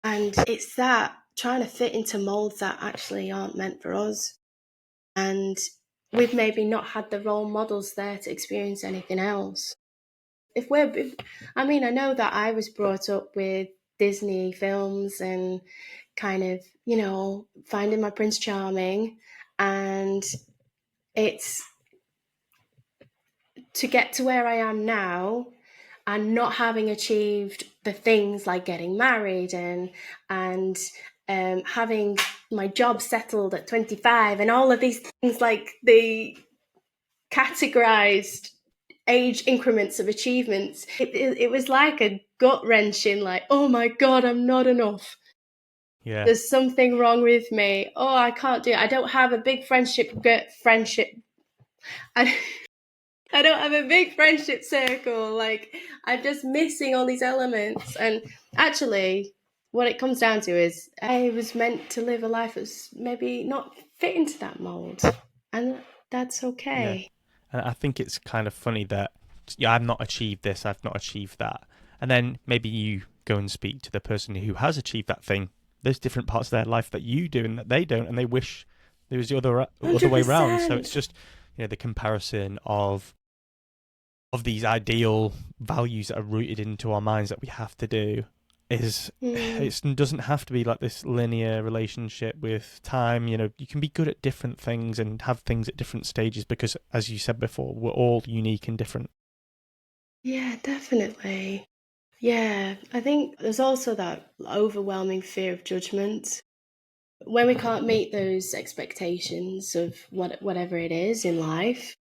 And it's that trying to fit into molds that actually aren't meant for us. And we've maybe not had the role models there to experience anything else. I know that I was brought up with Disney films and kind of, finding my Prince Charming, and it's to get to where I am now and not having achieved the things like getting married and having my job settled at 25 and all of these things, like the categorized age increments of achievements. It was like a gut-wrenching, like, oh my God, I'm not enough. Yeah. There's something wrong with me. Oh, I can't do it. I don't have a big friendship. I don't have a big friendship circle. Like, I'm just missing all these elements. And actually, what it comes down to is I was meant to live a life that's maybe not fit into that mold. And that's okay. Yeah. And I think it's kind of funny that, I've not achieved this, I've not achieved that. And then maybe you go and speak to the person who has achieved that thing. There's different parts of their life that you do and that they don't, and they wish there was the other way around. So it's just, the comparison of these ideal values that are rooted into our minds that we have to do it doesn't have to be like this linear relationship with time. You can be good at different things and have things at different stages, because, as you said before, we're all unique and different. Yeah, definitely. Yeah, I think there's also that overwhelming fear of judgment. When we can't meet those expectations of whatever it is in life,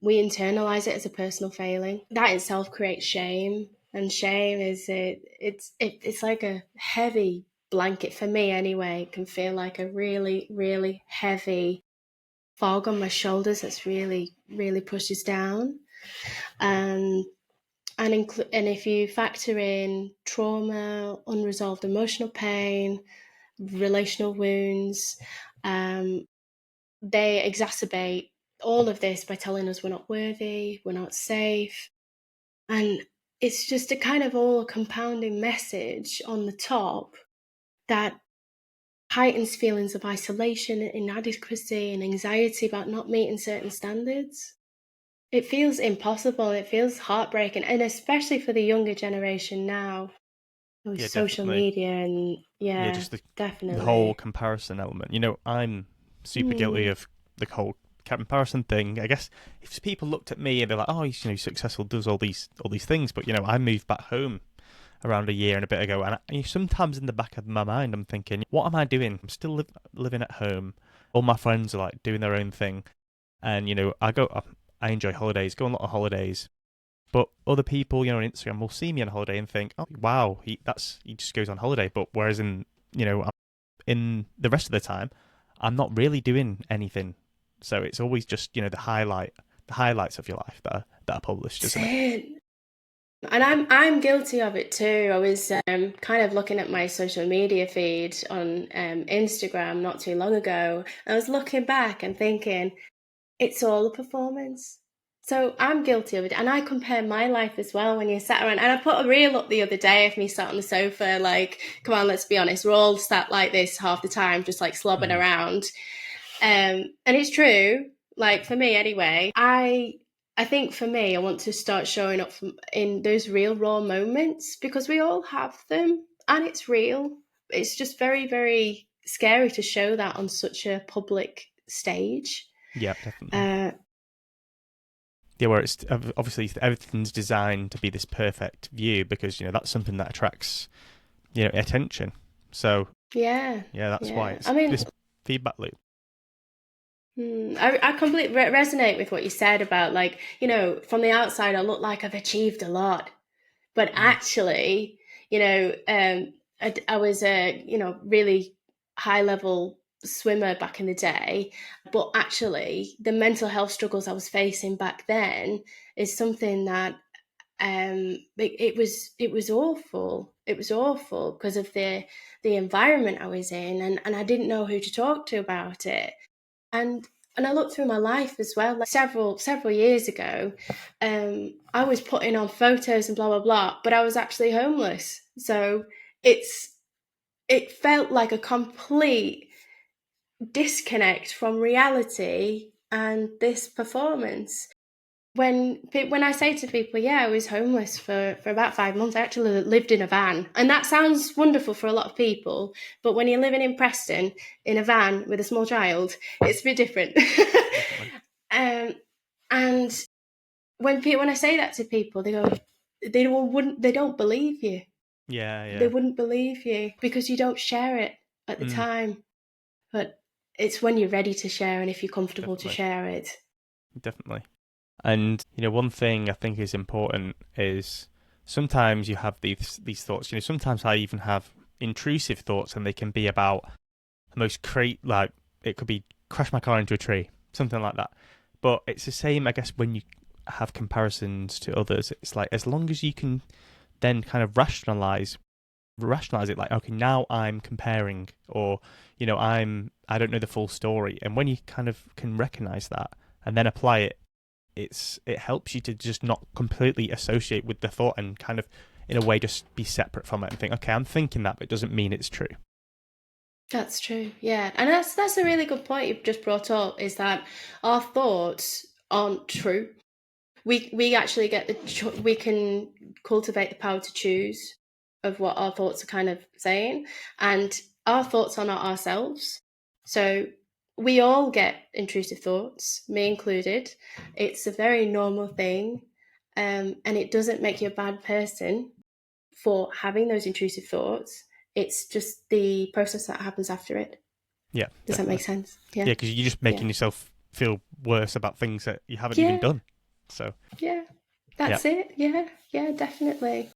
we internalize it as a personal failing. That itself creates shame, and shame is it's like a heavy blanket for me anyway. It can feel like a really, really heavy fog on my shoulders that's really, really pushes down. And and if you factor in trauma, unresolved emotional pain, relational wounds, they exacerbate all of this by telling us we're not worthy, we're not safe. And it's just a kind of all compounding message on the top that heightens feelings of isolation, inadequacy, and anxiety about not meeting certain standards. It feels impossible, it feels heartbreaking, and especially for the younger generation now with Yeah, social definitely. media and Yeah, yeah, just the whole definitely. comparison element. You know, I'm super guilty Mm. of the whole comparison thing. I guess if people looked at me and they're like, "Oh, he's successful, does all these things," but I moved back home around a year and a bit ago, and sometimes in the back of my mind, I'm thinking, "What am I doing? I'm still living at home. All my friends are like doing their own thing, and I enjoy holidays, go on a lot of holidays." But other people, on Instagram will see me on holiday and think, "Oh, wow, he just goes on holiday." But whereas in the rest of the time, I'm not really doing anything. So it's always just the highlights of your life that are published, isn't it? Same. And I'm guilty of it too. I was kind of looking at my social media feed on Instagram not too long ago. I was looking back and thinking, it's all a performance. So I'm guilty of it. And I compare my life as well when you sat around. And I put a reel up the other day of me sat on the sofa, like, come on, let's be honest. We're all sat like this half the time, just like slobbing around. And it's true, like for me anyway. I think for me, I want to start showing up in those real raw moments because we all have them and it's real. It's just very, very scary to show that on such a public stage. Yeah, definitely. Uh, Yeah, where it's obviously everything's designed to be this perfect view because that's something that attracts attention. So yeah, yeah, that's why yeah. it's I mean, this feedback loop. I completely resonate with what you said about like, from the outside, I look like I've achieved a lot. But Mm. actually, I was a really high level swimmer back in the day. But actually, the mental health struggles I was facing back then is something that it was awful. It was awful because of the environment I was in, and I didn't know who to talk to about it. And I looked through my life as well. Like several years ago, I was putting on photos and blah blah blah, but I was actually homeless. So it felt like a complete disconnect from reality and this performance. When I say to people, yeah, I was homeless for about 5 months. I actually lived in a van, and that sounds wonderful for a lot of people. But when you're living in Preston in a van with a small child, it's a bit different. Definitely. um, and when I say that to people, they go, they don't believe you. Yeah, They yeah. wouldn't believe you because you don't share it at the Mm, time. But it's when you're ready to share and if you're comfortable to definitely, share it. definitely. And one thing I think is important is sometimes you have these thoughts. Sometimes I even have intrusive thoughts, and they can be about the most like it could be crash my car into a tree, something like that. But it's the same, I guess, when you have comparisons to others. It's like as long as you can then kind of rationalize it, like, okay, now I'm comparing, or I don't know the full story, and when you kind of can recognize that and then apply it, it helps you to just not completely associate with the thought and kind of in a way just be separate from it and think, okay, I'm thinking that, but it doesn't mean it's true. That's true, yeah, and that's a really good point you've just brought up. Is that our thoughts aren't true. We actually get we can cultivate the power to choose of what our thoughts are kind of saying, and our thoughts are not ourselves. So we all get intrusive thoughts, me included. It's a very normal thing, and it doesn't make you a bad person. for having those intrusive thoughts. It's just the process that happens after it. Yeah. Does that make sense? Yeah, because you're just making yourself feel worse about things that you haven't even done. So that's it. Yeah, definitely.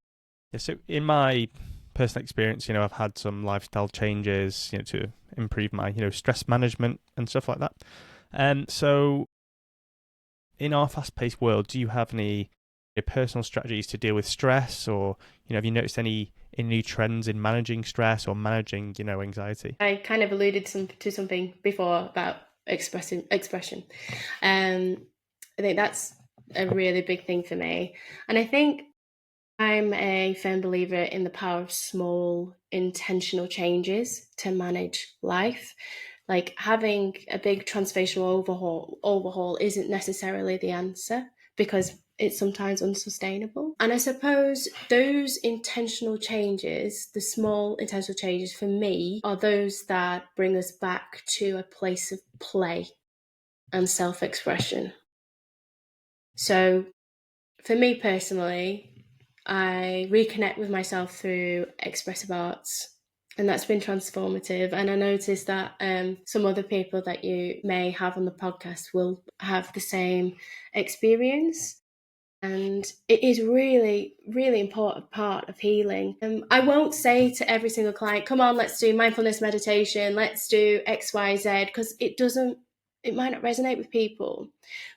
Yeah, so in my personal experience, I've had some lifestyle changes, to improve my, stress management and stuff like that. And so in our fast-paced world, do you have any personal strategies to deal with stress, or, have you noticed any new trends in managing stress or managing, anxiety? I kind of alluded to something before about expression. I think that's a really big thing for me. And I think I'm a firm believer in the power of small intentional changes to manage life. Like having a big transformational overhaul isn't necessarily the answer, because it's sometimes unsustainable. And I suppose those intentional changes, the small intentional changes for me, are those that bring us back to a place of play and self-expression. So for me personally, I reconnect with myself through expressive arts, and that's been transformative. And I noticed that some other people that you may have on the podcast will have the same experience. And it is really, really important part of healing. I won't say to every single client, come on, let's do mindfulness meditation, let's do X, Y, Z, because it might not resonate with people.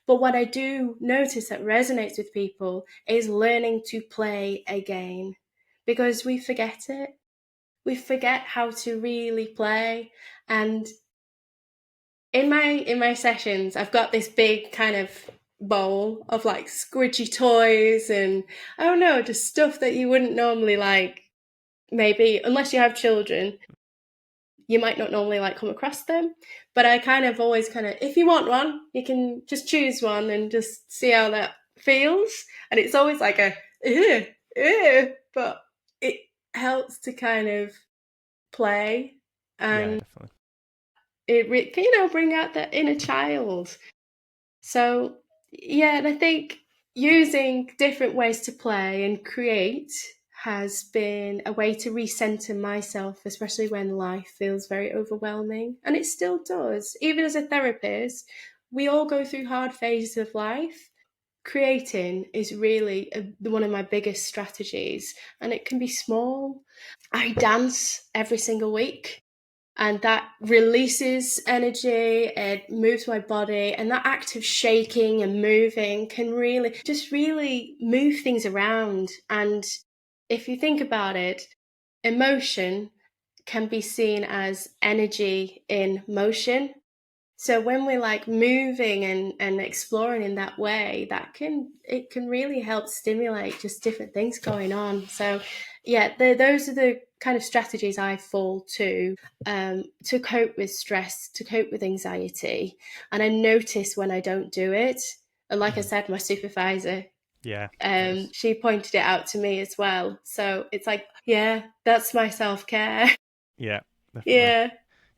But what I do notice that resonates with people is learning to play again, because we forget it. We forget how to really play. And in my sessions, I've got this big kind of bowl of like squidgy toys and I don't know, just stuff that you wouldn't normally like, maybe unless you have children, you might not normally like come across them. But I kind of always if you want one, you can just choose one and just see how that feels. And it's always like a but it helps to kind of play and definitely. it bring out that inner child. So yeah, and I think using different ways to play and create has been a way to recenter myself, especially when life feels very overwhelming. And it still does. Even as a therapist, we all go through hard phases of life. Creating is really one of my biggest strategies, and it can be small. I dance every single week, and that releases energy, it moves my body, and that act of shaking and moving can really move things around. And if you think about it, emotion can be seen as energy in motion. So when we're like moving and exploring in that way, it can really help stimulate just different things going on. So yeah, those are the kind of strategies I fall to cope with stress, to cope with anxiety. And I notice when I don't do it. And like I said, my supervisor, she pointed it out to me as well. So it's like, yeah, that's my self-care. Yeah, definitely. Yeah.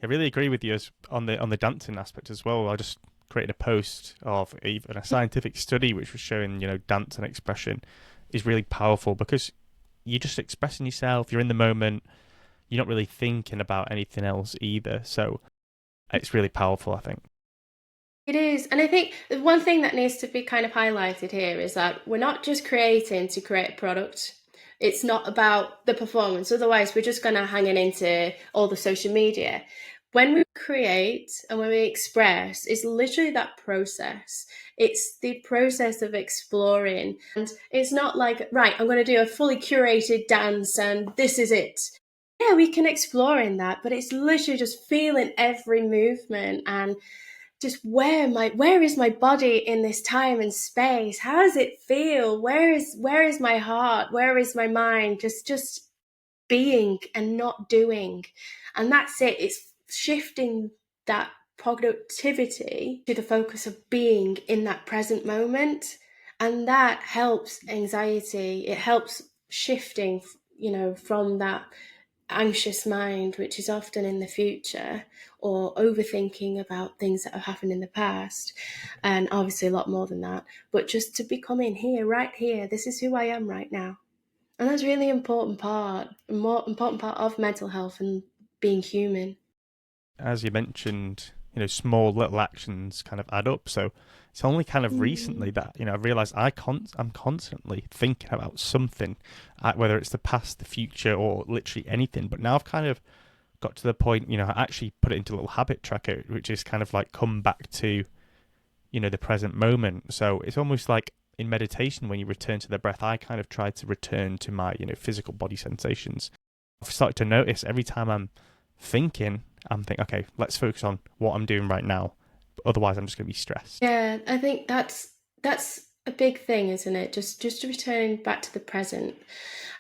I really agree with you on the dancing aspect as well. I just created a post of even a scientific study which was showing, dance and expression is really powerful because you're just expressing yourself, you're in the moment, you're not really thinking about anything else either. So it's really powerful, I think. It is. And I think the one thing that needs to be kind of highlighted here is that we're not just creating to create a product. It's not about the performance. Otherwise, we're just going to hang it into all the social media. When we create and when we express, it's literally that process. It's the process of exploring. And it's not like, right, I'm going to do a fully curated dance and this is it. Yeah, we can explore in that, but it's literally just feeling every movement and just where is my body in this time and space? How does it feel? Where is my heart? Where is my mind? Just being and not doing. And that's it. It's shifting that productivity to the focus of being in that present moment. And that helps anxiety. It helps shifting, from that anxious mind, which is often in the future, or overthinking about things that have happened in the past, and obviously a lot more than that, but just to become in here, right here, this is who I am right now. And that's a really important part, a more important part of mental health and being human. As you mentioned, small little actions kind of add up. So it's only kind of recently that, I've realized I'm constantly thinking about something, whether it's the past, the future, or literally anything. But now I've kind of got to the point, I actually put it into a little habit tracker, which is kind of like come back to, the present moment. So it's almost like in meditation, when you return to the breath, I kind of try to return to my, physical body sensations. I've started to notice every time I'm thinking, okay, let's focus on what I'm doing right now. Otherwise, I'm just going to be stressed. Yeah, I think that's a big thing, isn't it? Just returning back to the present.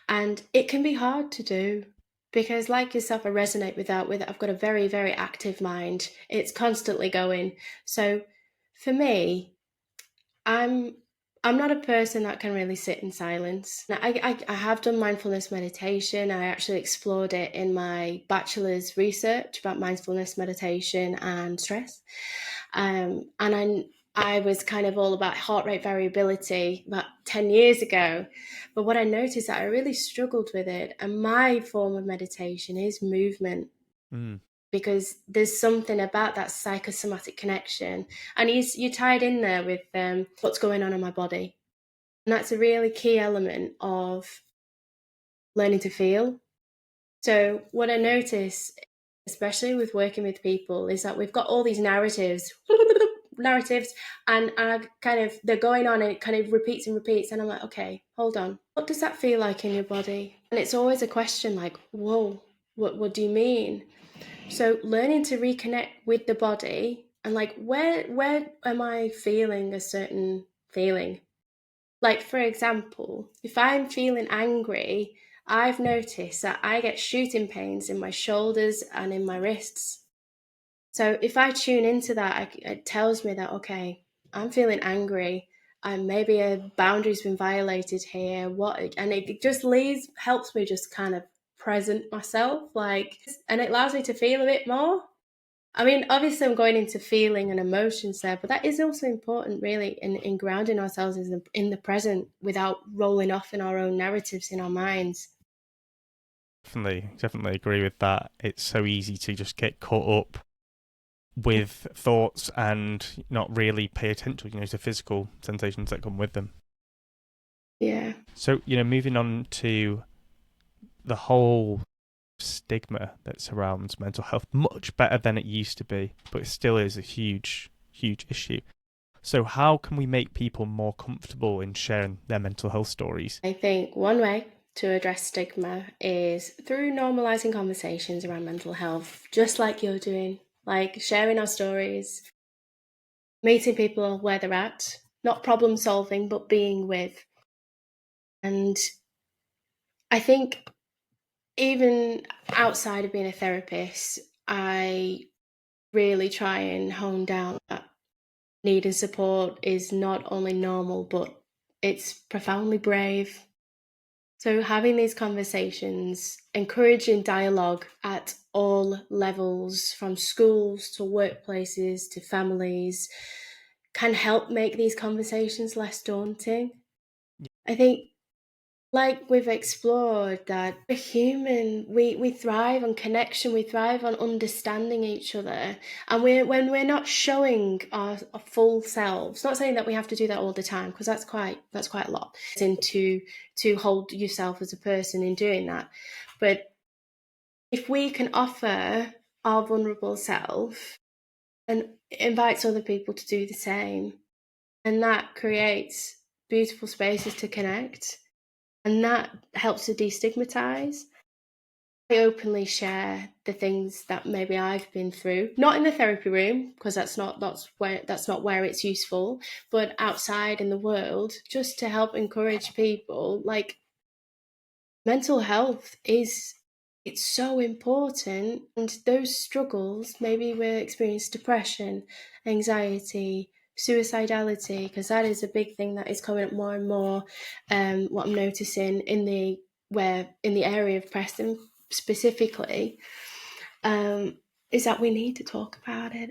And it can be hard to do because, like yourself, I resonate with that. With I've got a very, very active mind. It's constantly going. So for me, I'm not a person that can really sit in silence. Now, I have done mindfulness meditation. I actually explored it in my bachelor's research about mindfulness meditation and stress. And I was kind of all about heart rate variability about 10 years ago. But what I noticed that I really struggled with it. And my form of meditation is movement. Because there's something about that psychosomatic connection. And you tied in there with what's going on in my body. And that's a really key element of learning to feel. So what I notice, especially with working with people, is that we've got all these narratives, and they're going on and it kind of repeats and repeats. And I'm like, okay, hold on. What does that feel like in your body? And it's always a question like, whoa, what do you mean? So learning to reconnect with the body and like, where am I feeling a certain feeling? Like, for example, if I'm feeling angry, I've noticed that I get shooting pains in my shoulders and in my wrists. So if I tune into that, it tells me that, okay, I'm feeling angry and maybe a boundary's been violated here. And it just helps me just kind of present myself, and it allows me to feel a bit more. I mean, obviously, I'm going into feeling and emotions there, but that is also important, really, in grounding ourselves in the present without rolling off in our own narratives in our minds. Definitely agree with that. It's so easy to just get caught up with thoughts and not really pay attention, to physical sensations that come with them. Yeah. So, moving on to the whole stigma that surrounds mental health, much better than it used to be, but it still is a huge, huge issue. So how can we make people more comfortable in sharing their mental health stories? I think one way to address stigma is through normalizing conversations around mental health, just like you're doing, like sharing our stories, meeting people where they're at, not problem solving, but being with. And I think even outside of being a therapist, I really try and hone down that needing support is not only normal, but it's profoundly brave. So having these conversations, encouraging dialogue at all levels, from schools to workplaces to families, can help make these conversations less daunting. I think, like we've explored, that we're human, we thrive on connection, we thrive on understanding each other, and when we're not showing our full selves, not saying that we have to do that all the time, because that's quite a lot to hold yourself as a person in doing that. But if we can offer our vulnerable self and invites other people to do the same, and that creates beautiful spaces to connect, and that helps to destigmatize. I openly share the things that maybe I've been through, not in the therapy room, because that's not where it's useful, but outside in the world, just to help encourage people. Like, mental health it's so important, and those struggles, maybe we're experiencing depression, anxiety, suicidality, because that is a big thing that is coming up more and more. What I'm noticing in the area of Preston specifically, is that we need to talk about it.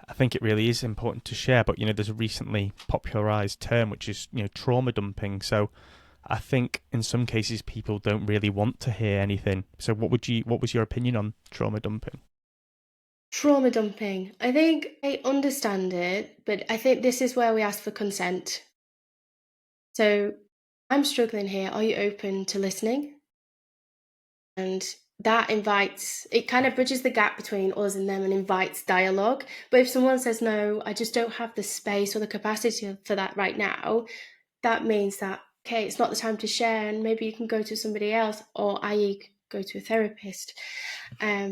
I think it really is important to share, but there's a recently popularized term which is trauma dumping. So I think in some cases people don't really want to hear anything. So what was your opinion on trauma dumping? Trauma dumping. I think I understand it, but I think this is where we ask for consent. So I'm struggling here. Are you open to listening? And that invites, it kind of bridges the gap between us and them and invites dialogue. But if someone says, no, I just don't have the space or the capacity for that right now, that means that, okay, it's not the time to share, and maybe you can go to somebody else, or i.e. go to a therapist,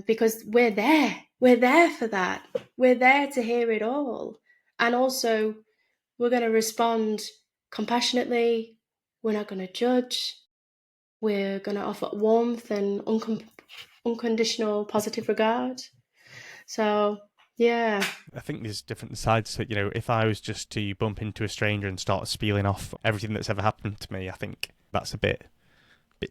because we're there for that. We're there to hear it all. And also, we're going to respond compassionately. We're not going to judge. We're going to offer warmth and unconditional positive regard. So, yeah. I think there's different sides to it. You know, if I was just to bump into a stranger and start spieling off everything that's ever happened to me, I think that's a bit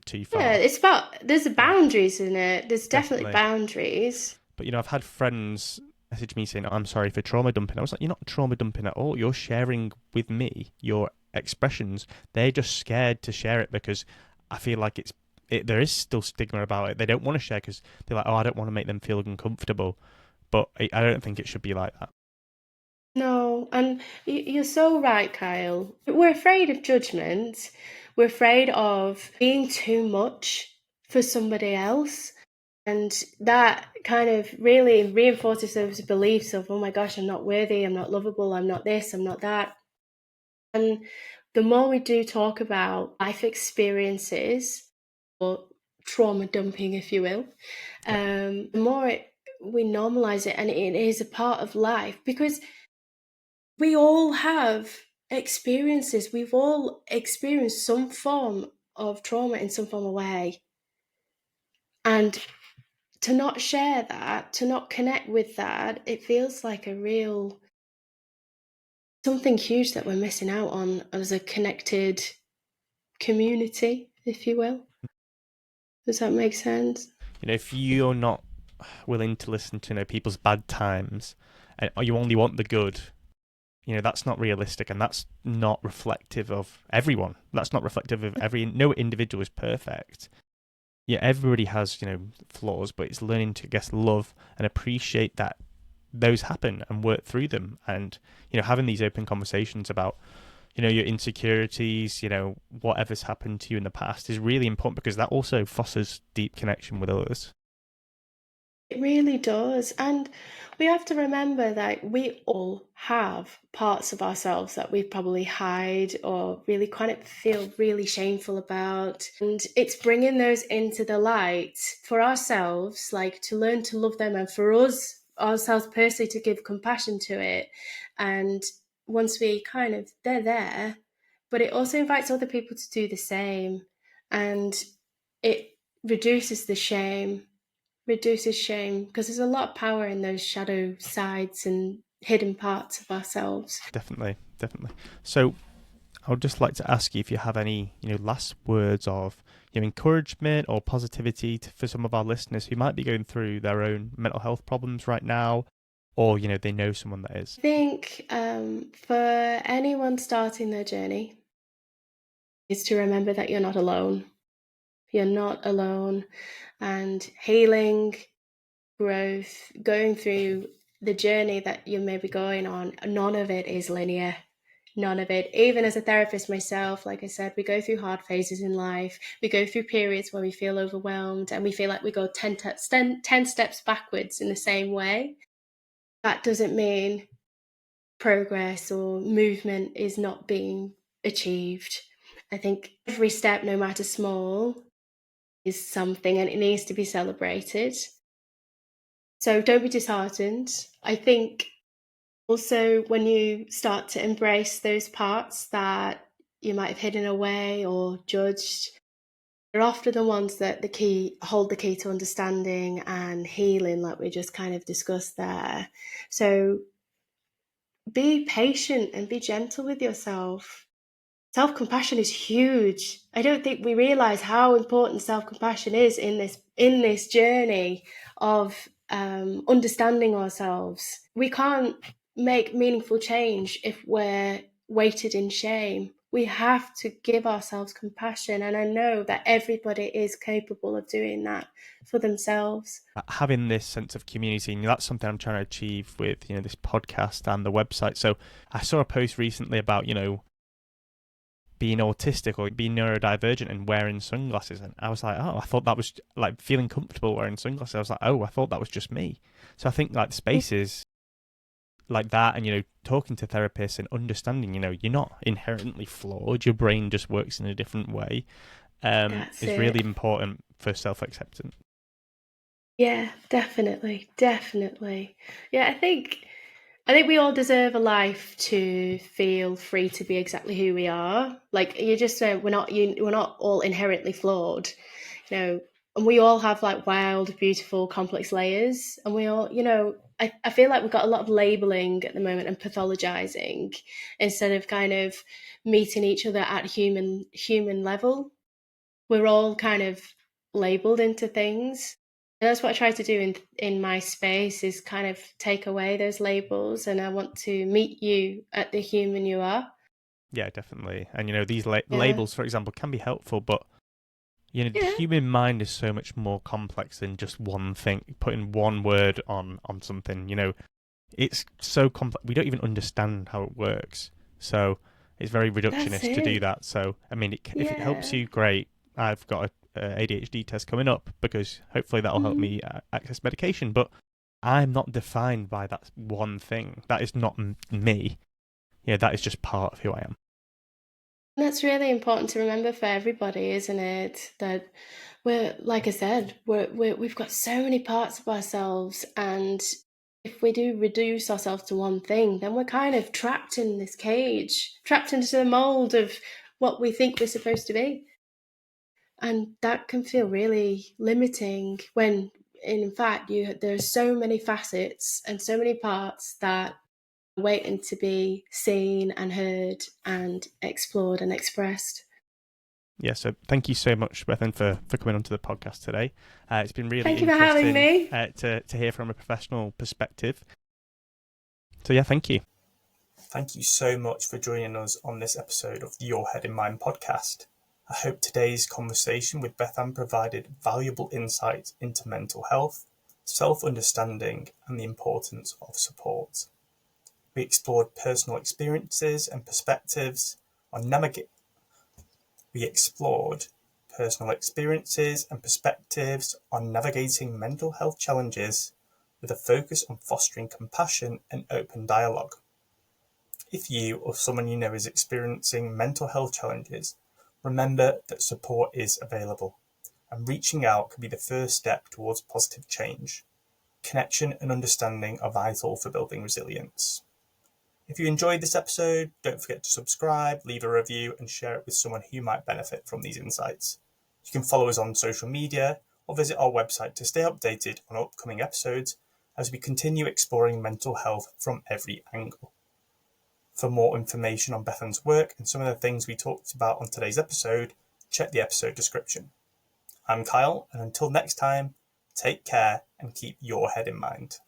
too far. Yeah, it's about, there's boundaries in it. There's definitely boundaries. But, you know, I've had friends message me saying, I'm sorry for trauma dumping. I was like, you're not trauma dumping at all. You're sharing with me your expressions. They're just scared to share it because I feel like there is still stigma about it. They don't want to share because they're like, oh, I don't want to make them feel uncomfortable. But I don't think it should be like that. No, and you're so right, Kyle. We're afraid of judgment. We're afraid of being too much for somebody else. And that kind of really reinforces those beliefs of, oh my gosh, I'm not worthy, I'm not lovable, I'm not this, I'm not that. And the more we do talk about life experiences, or trauma dumping, if you will, the more we normalize it, and it is a part of life, because we all have experiences. We've all experienced some form of trauma in some form of way. And to not share that, to not connect with that, it feels like a real something huge that we're missing out on as a connected community, if you will. Does that make sense? You know, if you're not willing to listen to, you know, people's bad times, and you only want the good, you know, that's not realistic, and that's not reflective of everyone. That's not reflective of no individual is perfect. Yeah, everybody has, you know, flaws, but it's learning to, I guess, love and appreciate that those happen and work through them, and, you know, having these open conversations about, you know, your insecurities, you know, whatever's happened to you in the past is really important, because that also fosters deep connection with others. It really does. And we have to remember that we all have parts of ourselves that we probably hide or really kind of feel really shameful about. And it's bringing those into the light for ourselves, like to learn to love them, and for us, ourselves personally, to give compassion to it. And once we kind of, they're there, but it also invites other people to do the same. And it reduces shame, because there's a lot of power in those shadow sides and hidden parts of ourselves. Definitely. So I would just like to ask you if you have any, you know, last words of, you know, encouragement or positivity for some of our listeners who might be going through their own mental health problems right now, or, you know, they know someone that is. I think for anyone starting their journey is to remember that you're not alone. You're not alone, and healing, growth, going through the journey that you may be going on, none of it is linear. None of it. Even as a therapist myself, like I said, we go through hard phases in life. We go through periods where we feel overwhelmed and we feel like we go 10 steps backwards in the same way. That doesn't mean progress or movement is not being achieved. I think every step, no matter small, is something, and it needs to be celebrated. So don't be disheartened. I think also when you start to embrace those parts that you might have hidden away or judged, they're often the ones that hold the key to understanding and healing, like we just kind of discussed there. So be patient and be gentle with yourself. Self-compassion is huge. I don't think we realize how important self-compassion is in this journey of understanding ourselves. We can't make meaningful change if we're weighted in shame. we have to give ourselves compassion. And I know that everybody is capable of doing that for themselves. Having this sense of community, and that's something I'm trying to achieve with, this podcast and the website. So I saw a post recently about, being autistic or being neurodivergent and wearing sunglasses. And I was like, oh, I thought that was like feeling comfortable wearing sunglasses. I was like, oh, I thought that was just me. So I think like spaces like that and, talking to therapists and understanding, you're not inherently flawed. Your brain just works in a different way is really important for self-acceptance. Yeah, definitely. Yeah, I think we all deserve a life to feel free to be exactly who we are. Like you just said, we're not all inherently flawed, and we all have like wild, beautiful, complex layers, and we all, I feel like we've got a lot of labeling at the moment and pathologizing instead of kind of meeting each other at human level. We're all kind of labeled into things. And that's what I try to do in my space, is kind of take away those labels, and I want to meet you at the human you are. Yeah, definitely. And these labels, for example, can be helpful, but the Yeah. human mind is so much more complex than just one thing. Putting one word on something, it's so complex. We don't even understand how it works. So it's very reductionist to do that. So I mean, if it helps you, great. I've got a ADHD test coming up because hopefully that'll help me access medication. But I'm not defined by that one thing. That is not me. That is just part of who I am. That's really important to remember for everybody, isn't it? That we're, like I said, we've got so many parts of ourselves, and if we do reduce ourselves to one thing, then we're kind of trapped in this cage, trapped into the mold of what we think we're supposed to be. And that can feel really limiting when, in fact, there's so many facets and so many parts that are waiting to be seen and heard and explored and expressed. Yeah, so thank you so much, Bethan, for coming onto the podcast today. It's been really Thank you interesting for having me. To hear from a professional perspective. So yeah, thank you. Thank you so much for joining us on this episode of the Your Head in Mind podcast. I hope today's conversation with Bethan provided valuable insights into mental health, self-understanding, and the importance of support. We explored personal experiences and perspectives on navigating mental health challenges with a focus on fostering compassion and open dialogue. If you or someone you know is experiencing mental health challenges, remember that support is available, and reaching out can be the first step towards positive change. Connection and understanding are vital for building resilience. If you enjoyed this episode, don't forget to subscribe, leave a review, and share it with someone who might benefit from these insights. You can follow us on social media or visit our website to stay updated on upcoming episodes as we continue exploring mental health from every angle. For more information on Bethan's work and some of the things we talked about on today's episode, check the episode description. I'm Kyle, and until next time, take care and keep your head in mind.